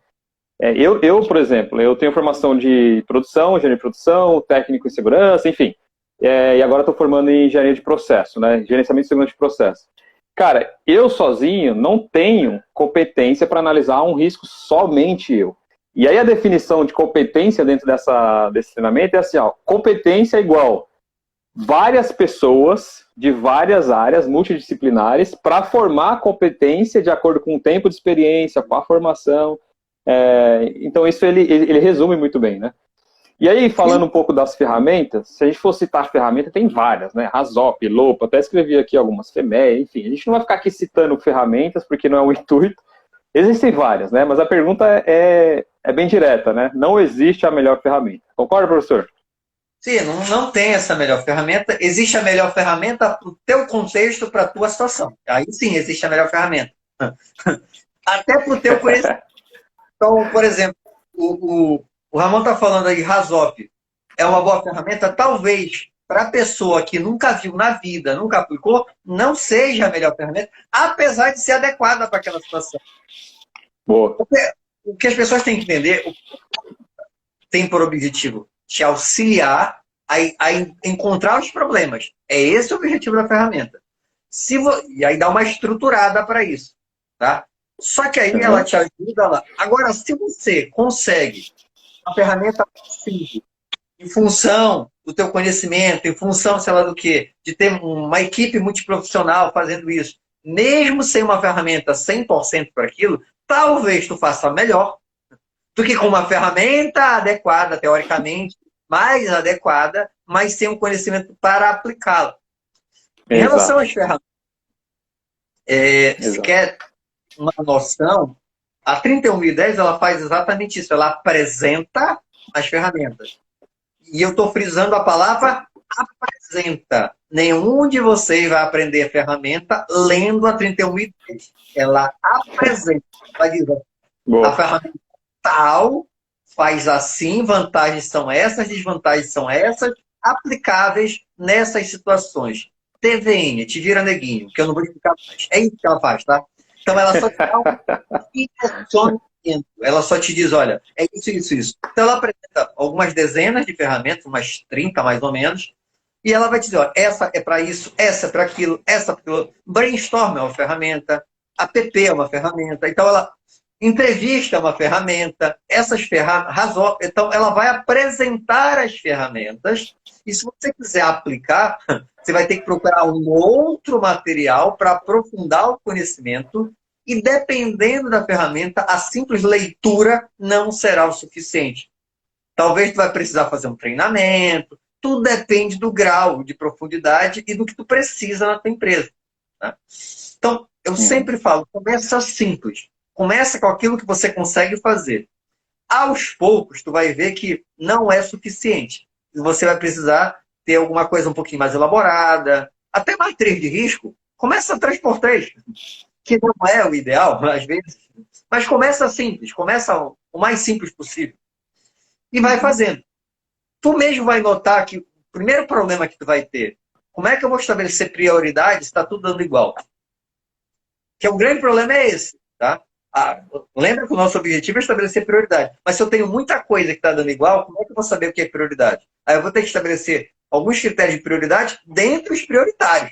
Eu, por exemplo, eu tenho formação de produção, engenharia de produção, técnico em segurança, enfim. E agora estou formando em engenharia de processo, né? Gerenciamento e segurança de processo. Cara, eu sozinho não tenho competência para analisar um risco somente eu. E aí a definição de competência dentro desse treinamento é assim, ó, competência é igual várias pessoas de várias áreas multidisciplinares para formar competência de acordo com o tempo de experiência, com a formação. Então isso ele resume muito bem, né? E aí, falando um pouco das ferramentas, se a gente for citar ferramentas, tem várias, né? Razop, Lopo, até escrevi aqui algumas, FEMEA, enfim. A gente não vai ficar aqui citando ferramentas, porque não é o intuito. Existem várias, né? Mas a pergunta é bem direta, né? Não existe a melhor ferramenta. Concorda, professor? Sim, não tem essa melhor ferramenta. Existe a melhor ferramenta para o teu contexto, para a tua situação. Aí sim, existe a melhor ferramenta. Até para o teu conhecimento. Então, por exemplo, o Ramon está falando aí, Razop. É uma boa ferramenta? Talvez, para a pessoa que nunca viu na vida, nunca aplicou, não seja a melhor ferramenta, apesar de ser adequada para aquela situação. Boa. O que as pessoas têm que entender, tem por objetivo te auxiliar a encontrar os problemas. É esse o objetivo da ferramenta. E aí dá uma estruturada para isso. Tá? Só que aí ela te ajuda lá. Agora, se você consegue uma ferramenta simples, em função do teu conhecimento, em função, sei lá do quê, de ter uma equipe multiprofissional fazendo isso, mesmo sem uma ferramenta 100% para aquilo, talvez tu faça melhor do que com uma ferramenta adequada, teoricamente, mais adequada, mas sem um conhecimento para aplicá-la. Em relação às ferramentas, se quer uma noção, a 31010 ela faz exatamente isso, ela apresenta as ferramentas. E eu estou frisando a palavra apresenta. Nenhum de vocês vai aprender a ferramenta lendo a 31010. Ela apresenta. Vai dizer, a ferramenta tal faz assim, vantagens são essas, desvantagens são essas, aplicáveis nessas situações. TVN, te vira neguinho, que eu não vou explicar mais. É isso que ela faz, tá? Então ela só te dá um direcionamento. Ela só te diz, olha, é isso, isso, isso. Então ela apresenta algumas dezenas de ferramentas, umas 30 mais ou menos, e ela vai te dizer, ó, essa é para isso, essa é para aquilo, essa é para aquilo. Brainstorm é uma ferramenta, app é uma ferramenta. Então ela entrevista é uma ferramenta, essas ferramentas, então ela vai apresentar as ferramentas, e se você quiser aplicar, você vai ter que procurar um outro material para aprofundar o conhecimento, e dependendo da ferramenta, a simples leitura não será o suficiente. Talvez tu vai precisar fazer um treinamento, tudo depende do grau de profundidade e do que tu precisa na tua empresa. Tá? Então, eu sempre falo, começa simples. Começa com aquilo que você consegue fazer. Aos poucos, tu vai ver que não é suficiente. Você vai precisar ter alguma coisa um pouquinho mais elaborada. Até matriz de risco, começa a 3x3, que não é o ideal, às vezes. Mas começa simples, começa o mais simples possível. E vai fazendo. Tu mesmo vai notar que o primeiro problema que tu vai ter, como é que eu vou estabelecer prioridade se está tudo dando igual? Que o grande problema é esse, tá? Lembra que o nosso objetivo é estabelecer prioridade. Mas se eu tenho muita coisa que está dando igual, como é que eu vou saber o que é prioridade? Aí eu vou ter que estabelecer alguns critérios de prioridade dentre os prioritários.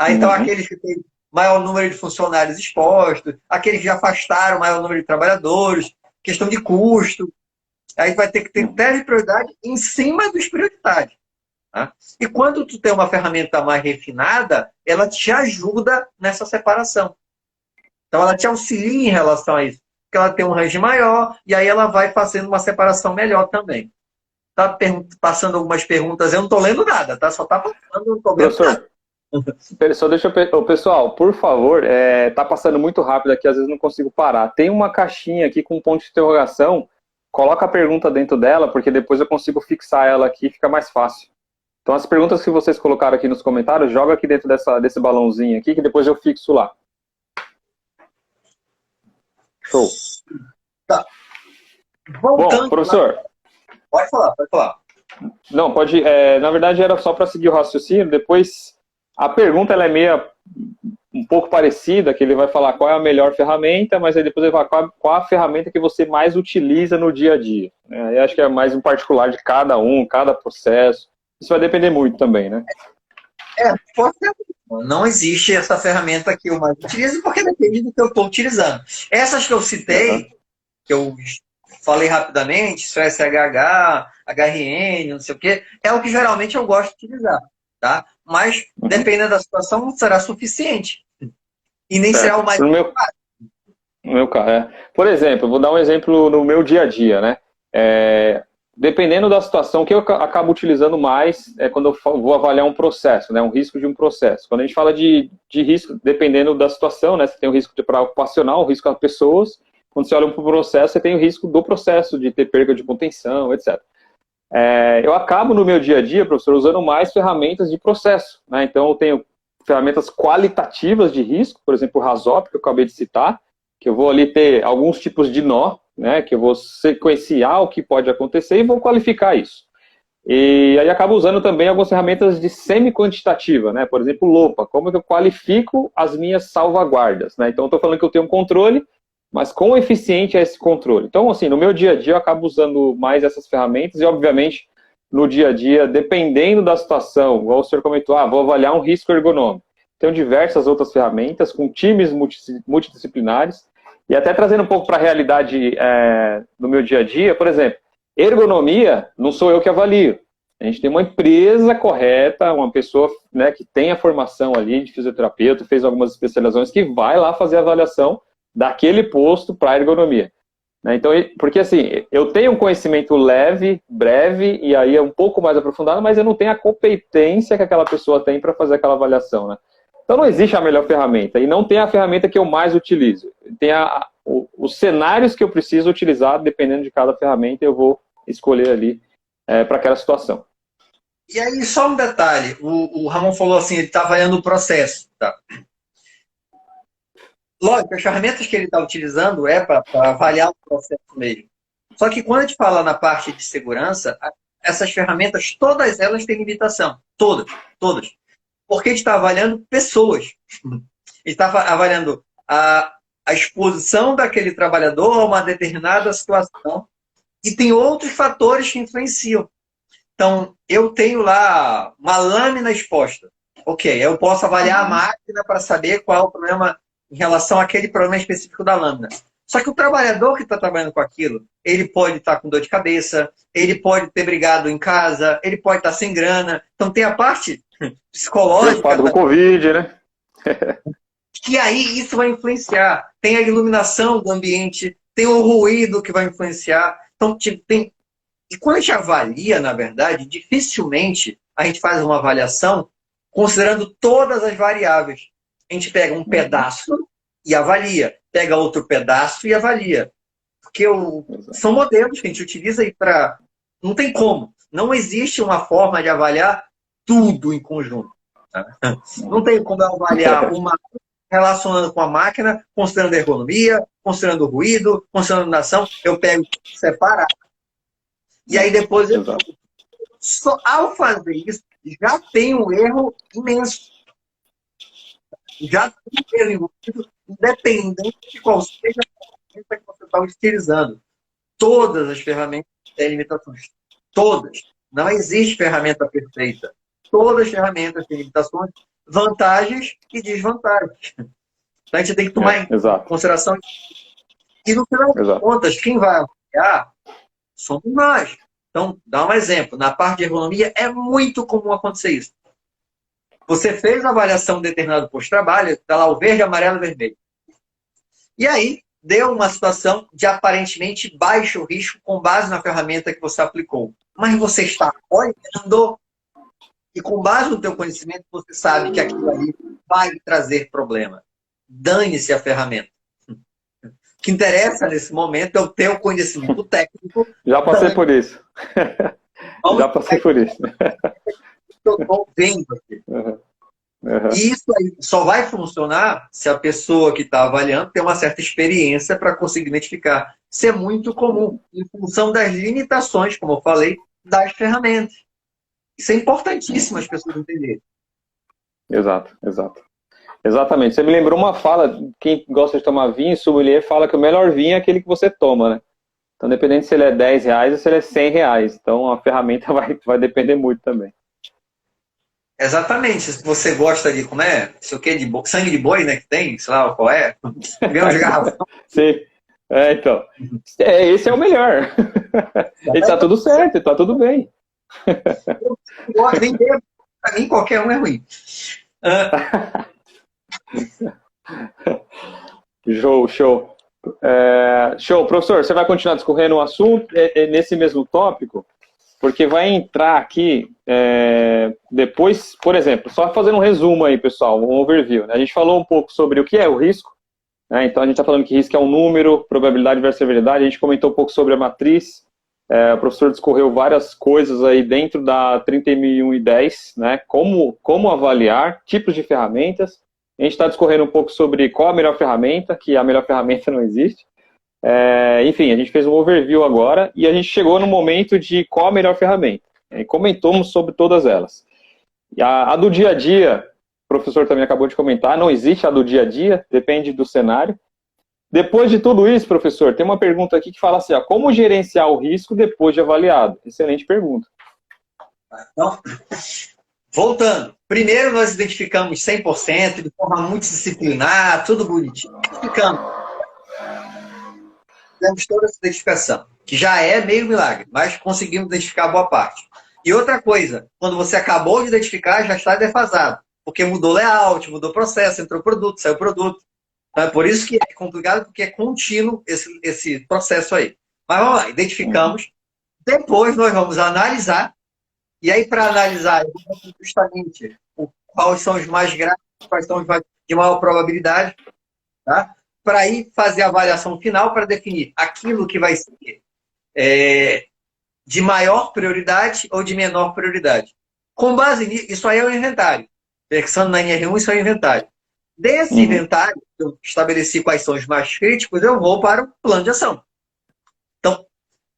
Então, aqueles que têm maior número de funcionários expostos, aqueles que já afastaram o maior número de trabalhadores, questão de custo. Aí vai ter que ter critério de prioridade em cima dos prioritários. Tá? E quando tu tem uma ferramenta mais refinada, ela te ajuda nessa separação. Então, ela te auxilia em relação a isso. Porque ela tem um range maior e aí ela vai fazendo uma separação melhor também. Tá passando algumas perguntas, eu não estou lendo nada, tá? Só está passando, não estou vendo nada. Só deixa eu... Pessoal, por favor, tá passando muito rápido aqui, às vezes não consigo parar. Tem uma caixinha aqui com um ponto de interrogação, coloca a pergunta dentro dela, porque depois eu consigo fixar ela aqui e fica mais fácil. Então as perguntas que vocês colocaram aqui nos comentários, joga aqui dentro desse balãozinho aqui, que depois eu fixo lá. Show. Tá. Voltando. Bom, professor. Pode falar, pode falar. Não, pode. Na verdade, era só para seguir o raciocínio. Depois, a pergunta ela é um pouco parecida, que ele vai falar qual é a melhor ferramenta, mas aí depois ele vai falar qual a ferramenta que você mais utiliza no dia a dia. Eu acho que é mais um particular de cada processo. Isso vai depender muito também, né? Não existe essa ferramenta que eu mais utilizo, porque depende do que eu estou utilizando. Essas que eu citei, que eu falei rapidamente, SHH, HRN, não sei o quê, é o que geralmente eu gosto de utilizar, tá? Mas, dependendo da situação, não será suficiente. E nem será o mais... No meu caso, Por exemplo, vou dar um exemplo no meu dia a dia, né? Dependendo da situação, o que eu acabo utilizando mais é quando eu vou avaliar um processo, né? Um risco de um processo. Quando a gente fala de risco, dependendo da situação, né? Você tem o risco para ocupacional, o risco a pessoas. Quando você olha para o processo, você tem o risco do processo, de ter perda de contenção, etc. Eu acabo no meu dia a dia, professor, usando mais ferramentas de processo, né? Então, eu tenho ferramentas qualitativas de risco, por exemplo, o RASOP, que eu acabei de citar, que eu vou ali ter alguns tipos de nó, né, que eu vou sequenciar o que pode acontecer e vou qualificar isso. E aí acabo usando também algumas ferramentas de semi-quantitativa, né, por exemplo, LOPA, como que eu qualifico as minhas salvaguardas, né? Então eu estou falando que eu tenho um controle, mas quão eficiente é esse controle? Então, assim, no meu dia a dia eu acabo usando mais essas ferramentas e, obviamente, no dia a dia, dependendo da situação, igual o senhor comentou, vou avaliar um risco ergonômico. Tenho diversas outras ferramentas com times multidisciplinares. E até trazendo um pouco para a realidade do meu dia a dia, por exemplo, ergonomia não sou eu que avalio. A gente tem uma empresa correta, uma pessoa, né, que tem a formação ali de fisioterapeuta, fez algumas especializações, que vai lá fazer a avaliação daquele posto para ergonomia. Então, porque assim, eu tenho um conhecimento leve, breve, e aí é um pouco mais aprofundado, mas eu não tenho a competência que aquela pessoa tem para fazer aquela avaliação, né? Então não existe a melhor ferramenta, e não tem a ferramenta que eu mais utilizo. Tem os cenários que eu preciso utilizar, dependendo de cada ferramenta, eu vou escolher ali para aquela situação. E aí, só um detalhe, o Ramon falou assim, ele está avaliando o processo. Tá? Lógico, as ferramentas que ele está utilizando para avaliar o processo mesmo. Só que quando a gente fala na parte de segurança, essas ferramentas, todas elas têm limitação. Todas. Porque a gente está avaliando pessoas. A gente está avaliando a exposição daquele trabalhador a uma determinada situação e tem outros fatores que influenciam. Então, eu tenho lá uma lâmina exposta. Ok, eu posso avaliar a máquina para saber qual é o problema em relação àquele problema específico da lâmina. Só que o trabalhador que está trabalhando com aquilo, ele pode estar com dor de cabeça, ele pode ter brigado em casa, ele pode estar sem grana. Então, tem a parte psicológica. Preocupado com o Covid, né? Que aí isso vai influenciar. Tem a iluminação do ambiente, tem o ruído que vai influenciar. Então, tem... E quando a gente avalia, na verdade, dificilmente a gente faz uma avaliação considerando todas as variáveis. A gente pega um pedaço e avalia. Pega outro pedaço e avalia. Porque são modelos que a gente utiliza aí para... Não tem como. Não existe uma forma de avaliar tudo em conjunto. Tá? Não tem como eu avaliar uma relacionando com a máquina, considerando a ergonomia, considerando o ruído, considerando a iluminação. Eu pego separado. E aí depois, ao fazer isso, já tem um erro imenso. já tem peso envolvido, independente de qual seja a ferramenta que você está utilizando. Todas as ferramentas têm limitações. Todas. Não existe ferramenta perfeita. Todas as ferramentas têm limitações, vantagens e desvantagens. Então a gente tem que tomar em consideração. E no final das contas, quem vai avaliar somos nós. Então, dá um exemplo. Na parte de ergonomia, é muito comum acontecer isso. Você fez a avaliação de determinado posto de trabalho, está lá o verde, amarelo, vermelho. E aí, deu uma situação de aparentemente baixo risco com base na ferramenta que você aplicou. Mas você está olhando e com base no teu conhecimento, você sabe que aquilo ali vai trazer problema. Dane-se a ferramenta. O que interessa nesse momento é o teu conhecimento técnico. Já passei por isso. Já passei por isso. Eu estou vendo aqui. E isso aí só vai funcionar se a pessoa que está avaliando tem uma certa experiência para conseguir identificar. Isso é muito comum, em função das limitações, como eu falei, das ferramentas. Isso é importantíssimo as pessoas entenderem. Exato. Exatamente. Você me lembrou uma fala, quem gosta de tomar vinho, sommelier, fala que o melhor vinho é aquele que você toma, né? Então, dependendo se ele é R$10 ou se ele é R$100. Então, a ferramenta vai depender muito também. Exatamente. Se você gosta de, como é? Isso o quê? De sangue de boi, né? Que tem, sei lá qual é. Ganhou de garrafão. Sim. Então. Esse é o melhor. E tá tudo certo, tá tudo bem. Nem bebo. Pra mim, qualquer um é ruim. Show. Show. Professor, você vai continuar discorrendo o assunto nesse mesmo tópico? Porque vai entrar aqui depois, por exemplo, só fazendo um resumo aí, pessoal, um overview. Né? A gente falou um pouco sobre o que é o risco, né? Então a gente está falando que risco é um número, probabilidade versus severidade. A gente comentou um pouco sobre a matriz. O professor discorreu várias coisas aí dentro da 30.010, né? Como avaliar, tipos de ferramentas. A gente está discorrendo um pouco sobre qual a melhor ferramenta, que a melhor ferramenta não existe. Enfim, a gente fez um overview agora e a gente chegou no momento de qual a melhor ferramenta. E comentamos sobre todas elas. E a do dia a dia, o professor também acabou de comentar, não existe a do dia a dia, depende do cenário. Depois de tudo isso, professor, tem uma pergunta aqui que fala assim, como gerenciar o risco depois de avaliado? Excelente pergunta. Então, voltando. Primeiro nós identificamos 100%, de forma multidisciplinar, tudo bonitinho. Identificamos. Temos toda essa identificação, que já é meio milagre, mas conseguimos identificar boa parte. E outra coisa, quando você acabou de identificar, já está defasado, porque mudou layout, mudou processo, entrou produto, saiu produto. Então, é por isso que é complicado, porque é contínuo esse processo aí. Mas vamos lá, identificamos. Depois nós vamos analisar. E aí, para analisar, justamente quais são os mais graves, quais são os de maior probabilidade, tá? Para aí fazer a avaliação final para definir aquilo que vai ser de maior prioridade ou de menor prioridade. Com base nisso, isso aí é o inventário. Pensando na NR1, isso é o inventário. Desse inventário, eu estabeleci quais são os mais críticos, eu vou para o plano de ação. Então,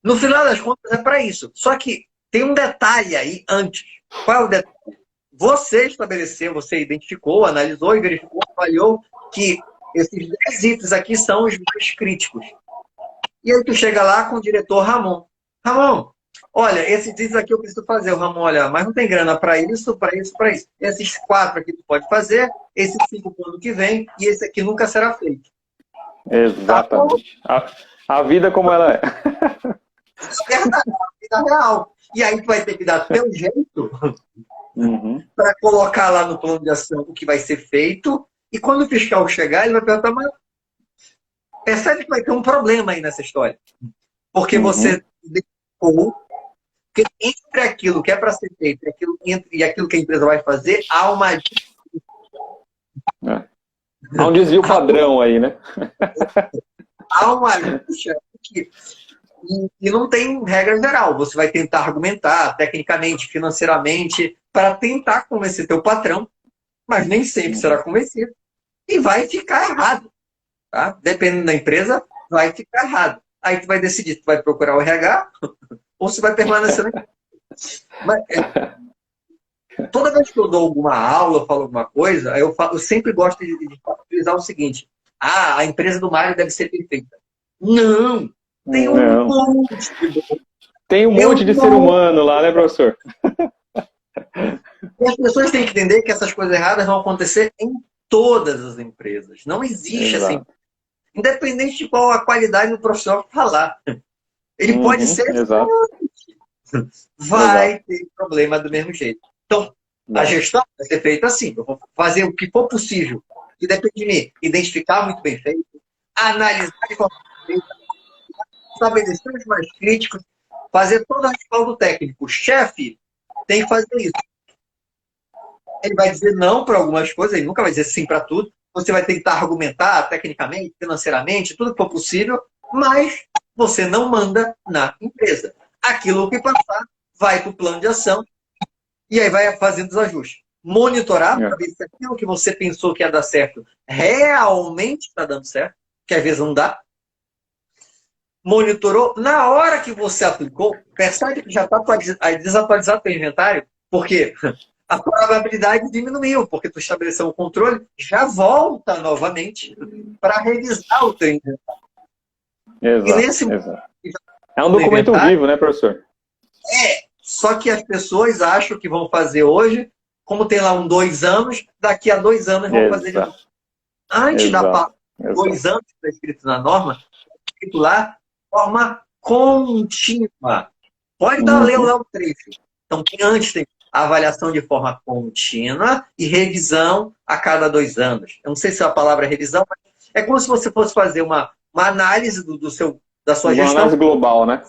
no final das contas, é para isso. Só que tem um detalhe aí antes. Qual é o detalhe? Você estabeleceu, você identificou, analisou e verificou, avaliou que esses 10 itens aqui são os mais críticos. E aí tu chega lá com o diretor Ramon. Ramon, olha, esses itens aqui eu preciso fazer. O Ramon, olha, mas não tem grana para isso, para isso, para isso. Esses 4 aqui tu pode fazer, esses 5 pro ano que vem, e esse aqui nunca será feito. Exatamente. A vida como ela é. É verdade, a vida real. E aí tu vai ter que dar teu jeito para colocar lá no plano de ação o que vai ser feito. E quando o fiscal chegar, ele vai perguntar, mas percebe que vai ter um problema aí nessa história. Porque você dedicou, porque entre aquilo que é para ser feito e aquilo que a empresa vai fazer, há uma... Há um desvio padrão aí, né? Há uma lixa e não tem regra geral. Você vai tentar argumentar tecnicamente, financeiramente, para tentar convencer teu patrão, mas nem sempre será convencido. E vai ficar errado. Tá? Dependendo da empresa, vai ficar errado. Aí tu vai decidir, tu vai procurar o RH ou se vai permanecer na empresa. Mas, Toda vez que eu dou alguma aula, eu falo alguma coisa, eu sempre gosto de utilizar o seguinte: a empresa do Mário deve ser perfeita. Não! Tem um Não. monte Tem um monte de ser humano lá, né, professor? E as pessoas têm que entender que essas coisas erradas vão acontecer em todas as empresas. Não existe assim. Independente de qual a qualidade do profissional que falar. Ele pode ser. Exato. Vai ter problema do mesmo jeito. Então, a gestão vai ser feita assim. Eu vou fazer o que for possível. Que depende de mim. Identificar muito bem feito. Analisar de forma feita. Estabelecer os mais críticos. Fazer todo o respaldo técnico. O chefe tem que fazer isso. Ele vai dizer não para algumas coisas, ele nunca vai dizer sim para tudo. Você vai tentar argumentar tecnicamente, financeiramente, tudo que for possível, mas você não manda na empresa. Aquilo que passar vai para o plano de ação e aí vai fazendo os ajustes. Monitorar para ver se aquilo que você pensou que ia dar certo realmente está dando certo, que às vezes não dá. Monitorou, na hora que você aplicou, percebe que já está desatualizado o teu inventário, porque a probabilidade diminuiu, porque tu estabeleceu um controle, já volta novamente para revisar o teu inventário. Exato. É um documento vivo, né, professor? Só que as pessoas acham que vão fazer hoje, como tem lá 2 anos, daqui a 2 anos vão fazer de novo. Antes da 2 anos que está escrito na norma, escrito lá, forma contínua. Pode ler lá o trecho. Então, antes tem a avaliação de forma contínua e revisão a cada 2 anos. Eu não sei se a palavra é revisão, mas é como se você fosse fazer uma análise da sua gestão. Uma análise global, né?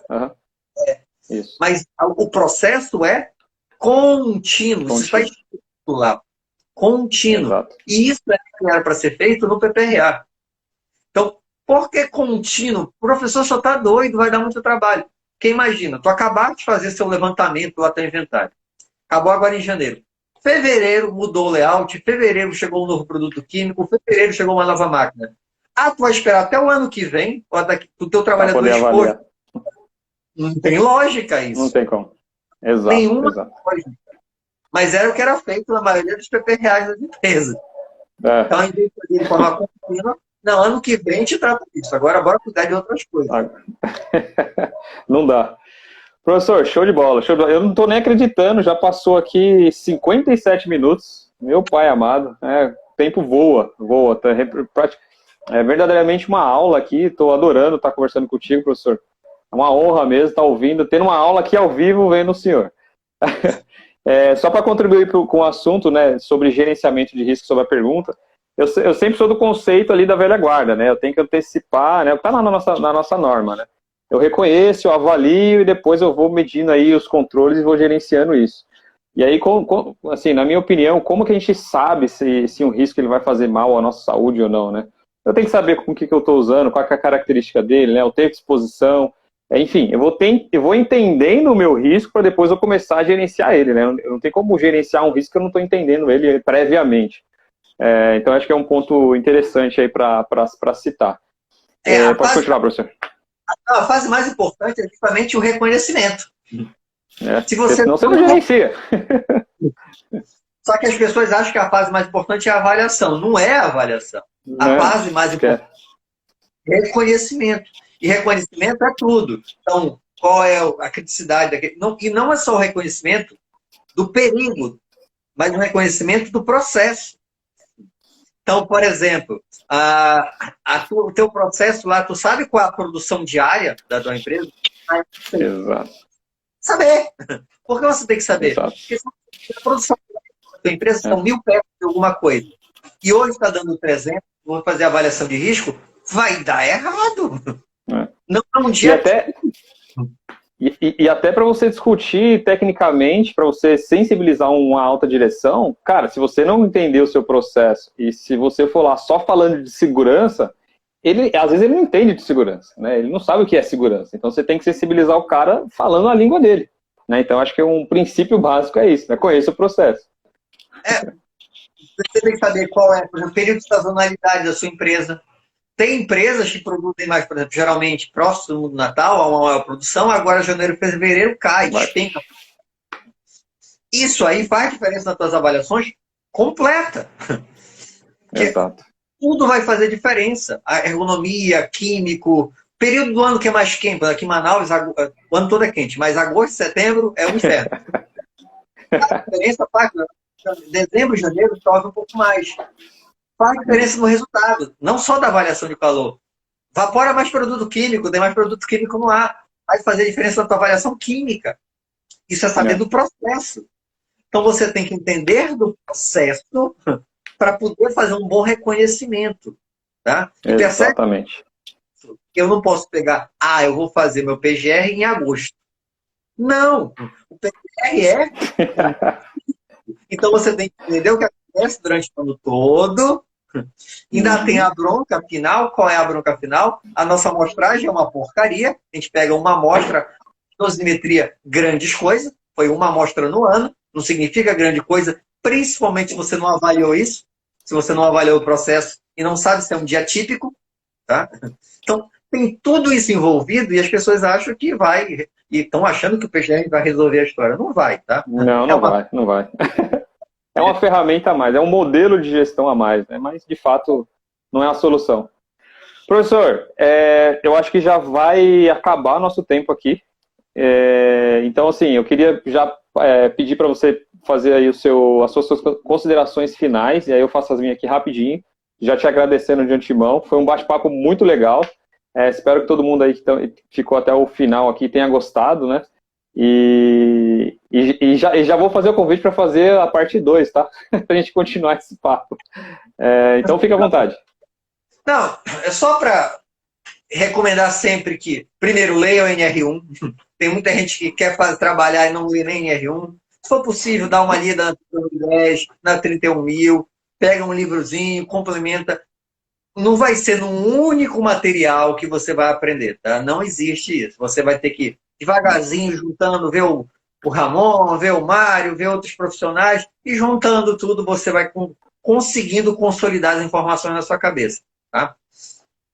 Isso. Mas o processo é contínuo. Isso está escrito lá. Contínuo. Exato. E isso era para ser feito no PPRA. Então, por que contínuo? O professor só está doido, vai dar muito trabalho. Porque imagina, tu acabar de fazer seu levantamento lá teu inventário. Acabou agora em janeiro. Fevereiro mudou o layout, fevereiro chegou um novo produto químico, fevereiro chegou uma nova máquina. Tu vai esperar até o ano que vem, o teu trabalhador exposto. Não tem lógica isso. Não tem como. Exato. Nenhuma lógica. Mas era o que era feito na maioria dos PPRAs das empresas. Então, em vez de fazer de forma contínua, não, ano que vem a gente trata disso. Agora, bora cuidar de outras coisas. Não dá. Professor, show de bola. Eu não estou nem acreditando, já passou aqui 57 minutos. Meu pai amado. O tempo voa. É verdadeiramente uma aula aqui. Estou adorando estar conversando contigo, professor. É uma honra mesmo estar ouvindo, tendo uma aula aqui ao vivo vendo o senhor. Só para contribuir com o assunto, né, sobre gerenciamento de risco, sobre a pergunta, eu sempre sou do conceito ali da velha guarda, né? Eu tenho que antecipar, né? Está na nossa norma, né? Eu reconheço, eu avalio e depois eu vou medindo aí os controles e vou gerenciando isso. E aí, assim, na minha opinião, como que a gente sabe se um risco ele vai fazer mal à nossa saúde ou não, né? Eu tenho que saber com o que eu estou usando, qual é a característica dele, né? O tempo de exposição. Enfim, eu vou entendendo o meu risco para depois eu começar a gerenciar ele, né? Eu não tenho como gerenciar um risco que eu não estou entendendo ele previamente. Então, acho que é um ponto interessante aí para citar. Pode continuar, professor. A fase mais importante é justamente o reconhecimento. Se senão você não gerencia. Só que as pessoas acham que a fase mais importante é a avaliação. Não é a avaliação. A fase mais importante é reconhecimento. E reconhecimento é tudo. Então, qual é a criticidade daquele... E não é só o reconhecimento do perigo, mas o reconhecimento do processo. Então, por exemplo, o teu processo lá, tu sabe qual é a produção diária da tua empresa? Exato. Saber. Por que você tem que saber? Exato. Porque a produção da tua empresa são 1000 peças de alguma coisa. E hoje está dando 300, vou fazer avaliação de risco, vai dar errado. Não é um dia... E até para você discutir tecnicamente, para você sensibilizar uma alta direção, cara, se você não entender o seu processo e se você for lá só falando de segurança, às vezes ele não entende de segurança, né? Ele não sabe o que é segurança. Então você tem que sensibilizar o cara falando a língua dele, né? Então acho que um princípio básico é isso, né? Conheça o processo. Você tem que saber qual é, por exemplo, o período de sazonalidade da sua empresa. Tem empresas que produzem mais, por exemplo, geralmente próximo do Natal, há uma maior produção, agora janeiro e fevereiro cai, despenca. Isso aí faz diferença nas tuas avaliações completa. Exato. Tudo vai fazer diferença. A ergonomia, químico, período do ano que é mais quente. Aqui em Manaus, o ano todo é quente, mas agosto, setembro é um inferno. A diferença faz. Dezembro, janeiro, chove um pouco mais. Faz diferença no resultado, não só da avaliação de calor. Vapora mais produto químico, tem mais produto químico no ar. Vai fazer diferença na tua avaliação química. Isso é saber do processo. Então você tem que entender do processo para poder fazer um bom reconhecimento. Tá? E Exatamente. Eu não posso pegar, eu vou fazer meu PGR em agosto. Não, o PGR é... Então você tem que entender o que acontece durante o ano todo. Ainda tem a bronca final. Qual é a bronca final? A nossa amostragem é uma porcaria. A gente pega uma amostra, dosimetria, grandes coisas. Foi uma amostra no ano. Não significa grande coisa, principalmente se você não avaliou isso. Se você não avaliou o processo e não sabe se é um dia típico. Tá? Então, tem tudo isso envolvido e as pessoas acham que vai... E estão achando que o PGR vai resolver a história. Não vai, tá? Não vai. É uma ferramenta a mais, é um modelo de gestão a mais, né? Mas, de fato, não é a solução. Professor, eu acho que já vai acabar nosso tempo aqui. Então, assim, eu queria já pedir para você fazer aí as suas considerações finais, e aí eu faço as minhas aqui rapidinho, já te agradecendo de antemão. Foi um bate-papo muito legal. Espero que todo mundo aí que ficou até o final aqui tenha gostado, né? E já vou fazer o convite para fazer a parte 2, tá? Pra gente continuar esse papo. Então fica à vontade. Não, é só para recomendar sempre que, primeiro, leia o NR1. Tem muita gente que quer trabalhar e não lê nem NR1. Se for possível, dá uma lida na 10, na 31.000, pega um livrozinho, complementa. Não vai ser num único material que você vai aprender, tá? Não existe isso. Você vai ter que devagarzinho, juntando, ver o Ramon, ver o Mário, ver outros profissionais, e juntando tudo, você vai conseguindo consolidar as informações na sua cabeça. Tá?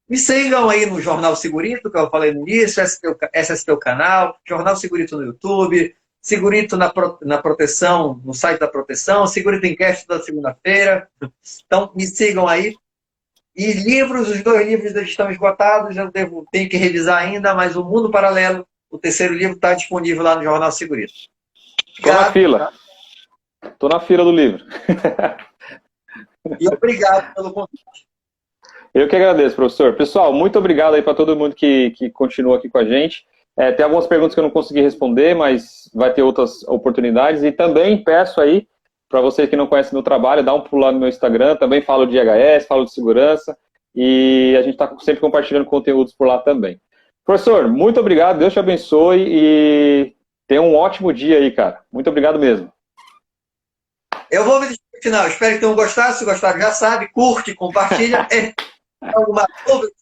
Me sigam aí no Jornal Segurito, que eu falei no início, esse é teu canal, Jornal Segurito no YouTube, Segurito na Proteção, no site da Proteção, Segurito em Cast da segunda-feira. Então, me sigam aí. E livros, os 2 livros estão esgotados, eu tenho que revisar ainda, mas O Mundo Paralelo, o 3º livro, está disponível lá no Jornal Segurito. Estou na fila. Estou na fila do livro. E obrigado pelo convite. Eu que agradeço, professor. Pessoal, muito obrigado aí para todo mundo que continua aqui com a gente. Tem algumas perguntas que eu não consegui responder, mas vai ter outras oportunidades. E também peço aí, para você que não conhece meu trabalho, dá um pulo lá no meu Instagram. Também falo de IHS, falo de segurança. E a gente está sempre compartilhando conteúdos por lá também. Professor, muito obrigado. Deus te abençoe e tenha um ótimo dia aí, cara. Muito obrigado mesmo. Eu vou me despedir no final. Espero que tenham gostado. Se gostaram, já sabe. Curte, compartilha. Alguma dúvida,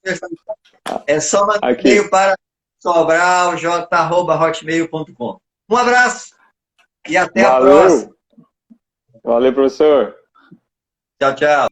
é só mandar e-mail para sobralj@hotmail.com. Um abraço e até a próxima. Valeu, professor. Tchau, tchau.